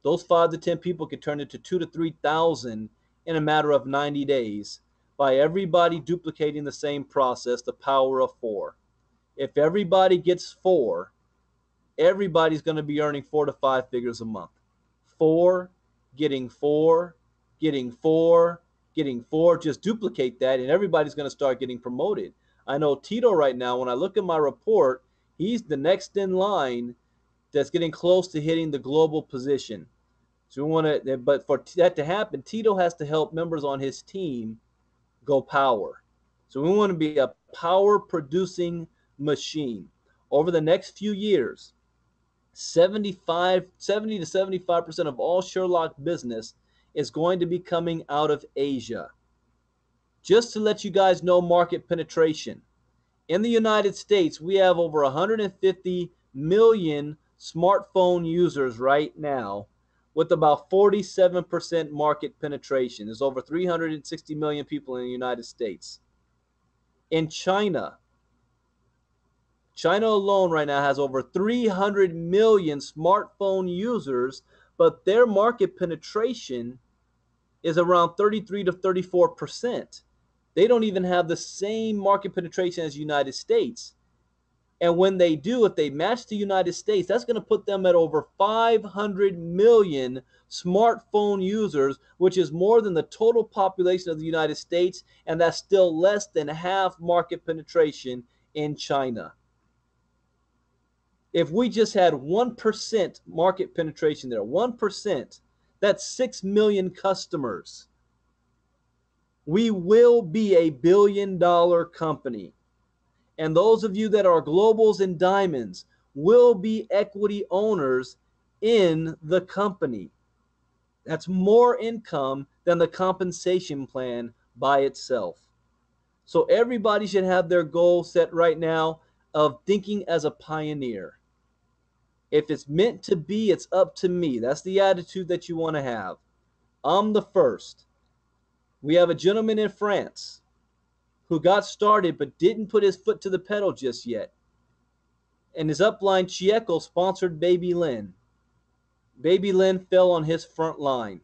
Those 5 to 10 people could turn into 2 to 3,000 in a matter of 90 days by everybody duplicating the same process, the power of 4. If everybody gets 4, everybody's going to be earning 4 to 5 figures a month. 4, getting 4, getting 4, getting 4. Just duplicate that, and everybody's going to start getting promoted. I know Tito right now, when I look at my report, he's the next in line that's getting close to hitting the global position. So we want to, but for that to happen, Tito has to help members on his team go power. So we want to be a power producing machine. Over the next few years, 70 to 75% of all Sherlock business is going to be coming out of Asia. Just to let you guys know market penetration. In the United States, we have over 150 million smartphone users right now with about 47% market penetration. There's over 360 million people in the United States. In China alone right now has over 300 million smartphone users, but their market penetration is around 33 to 34%. They don't even have the same market penetration as the United States. And when they do, if they match the United States, that's going to put them at over 500 million smartphone users, which is more than the total population of the United States, and that's still less than half market penetration in China. If we just had 1% market penetration there, 1%, that's 6 million customers. We will be a billion-dollar company. And those of you that are globals and diamonds will be equity owners in the company. That's more income than the compensation plan by itself. So everybody should have their goal set right now of thinking as a pioneer. If it's meant to be, it's up to me. That's the attitude that you want to have. I'm the first. We have a gentleman in France who got started but didn't put his foot to the pedal just yet. And his upline, Chieco, sponsored Baby Lynn. Baby Lynn fell on his front line.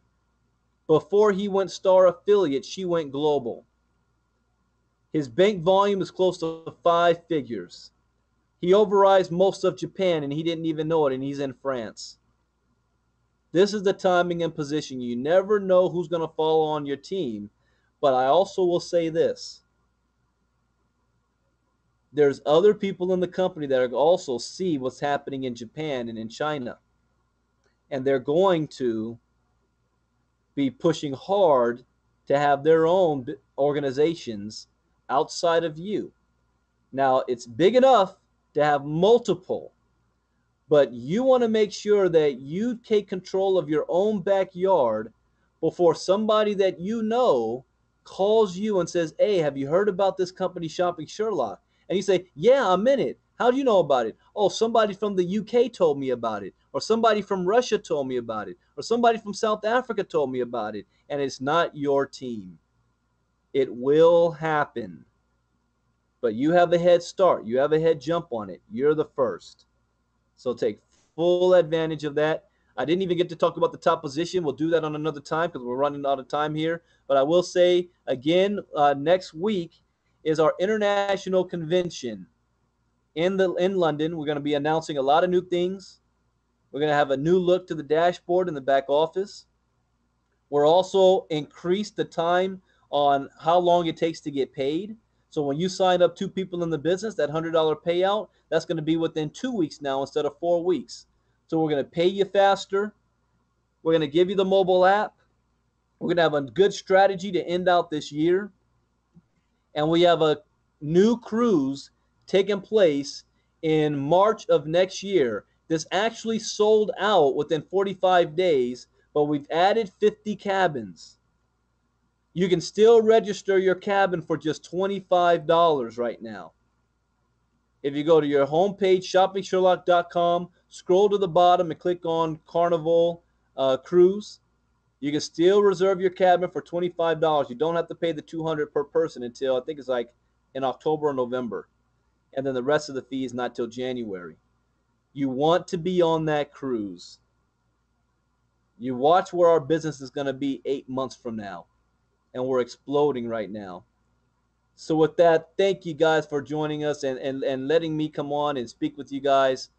Before he went star affiliate, she went global. His bank volume is close to 5 figures. He overrides most of Japan, and he didn't even know it, and he's in France. This is the timing and position. You never know who's going to follow on your team. But I also will say this. There's other people in the company that are also see what's happening in Japan and in China. And they're going to be pushing hard to have their own organizations outside of you. Now, it's big enough to have multiple, but you want to make sure that you take control of your own backyard before somebody that you know calls you and says, hey, have you heard about this company, Shopping Sherlock? And you say, yeah, I'm in it. How do you know about it? Oh, somebody from the UK told me about it, or somebody from Russia told me about it, or somebody from South Africa told me about it, and it's not your team. It will happen. But you have a head start. You have a head jump on it. You're the first. So take full advantage of that. I didn't even get to talk about the top position. We'll do that on another time because we're running out of time here. But I will say again, next week is our international convention in London. We're going to be announcing a lot of new things. We're going to have a new look to the dashboard in the back office. We're also increased the time on how long it takes to get paid. So when you sign up 2 people in the business, that $100 payout, that's going to be within 2 weeks now instead of 4 weeks. So we're going to pay you faster. We're going to give you the mobile app. We're going to have a good strategy to end out this year. And we have a new cruise taking place in March of next year. This actually sold out within 45 days, but we've added 50 cabins. You can still register your cabin for just $25 right now. If you go to your homepage, shoppingsherlock.com, scroll to the bottom and click on Carnival Cruise, you can still reserve your cabin for $25. You don't have to pay the $200 per person until I think it's like in October or November. And then the rest of the fee is not till January. You want to be on that cruise. You watch where our business is going to be 8 months from now. And we're exploding right now. So with that, thank you guys for joining us and letting me come on and speak with you guys.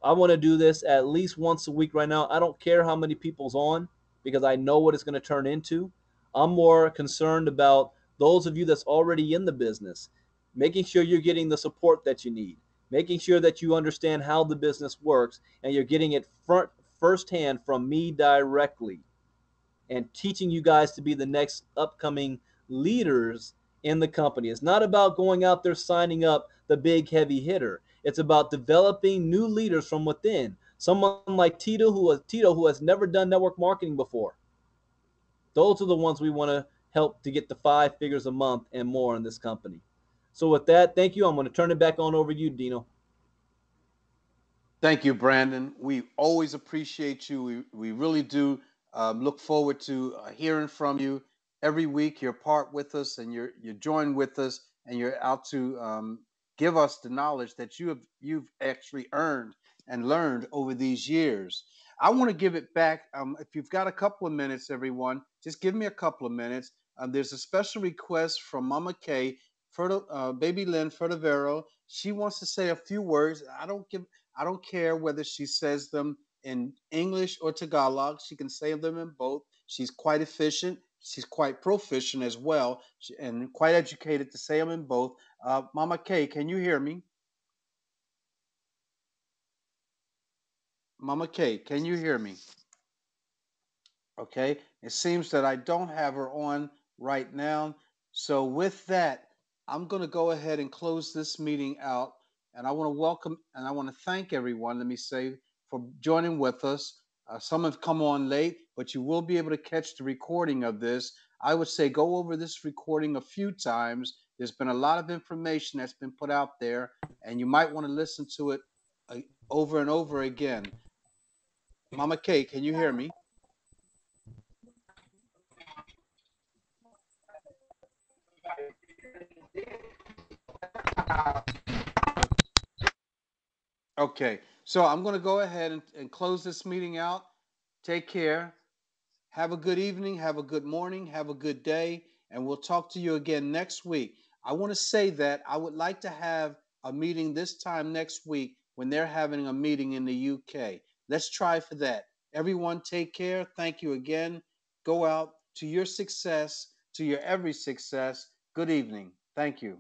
I want to do this at least once a week right now. I don't care how many people's on because I know what it's going to turn into. I'm more concerned about those of you that's already in the business, making sure you're getting the support that you need, making sure that you understand how the business works, and you're getting it firsthand from me directly, and teaching you guys to be the next upcoming leaders in the company. It's not about going out there signing up the big heavy hitter. It's about developing new leaders from within. Someone like Tito who has never done network marketing before. Those are the ones we want to help to get the 5 figures a month and more in this company. So with that, thank you. I'm going to turn it back on over to you, Dino.
Thank you, Brandon. We always appreciate you. We really do look forward to hearing from you every week. You're part with us, and you join with us, and you're out to give us the knowledge that you've actually earned and learned over these years. I want to give it back. If you've got a couple of minutes, everyone, just give me a couple of minutes. There's a special request from Mama Kay, Baby Lynn Fertivero. She wants to say a few words. I don't care whether she says them in English or Tagalog. She can say them in both. She's quite efficient. She's quite proficient as well, and quite educated to say them in both. Mama Kay, can you hear me? Mama Kay, can you hear me? Okay, it seems that I don't have her on right now. So with that, I'm going to go ahead and close this meeting out. And I want to welcome and I want to thank everyone, let me say, for joining with us. Some have come on late, but you will be able to catch the recording of this. I would say go over this recording a few times. There's been a lot of information that's been put out there, and you might want to listen to it over and over again. Mama Kay, can you hear me? Okay, so I'm going to go ahead and close this meeting out. Take care. Have a good evening. Have a good morning. Have a good day. And we'll talk to you again next week. I want to say that I would like to have a meeting this time next week when they're having a meeting in the UK. Let's try for that. Everyone, take care. Thank you again. Go out to your success, to your every success. Good evening. Thank you.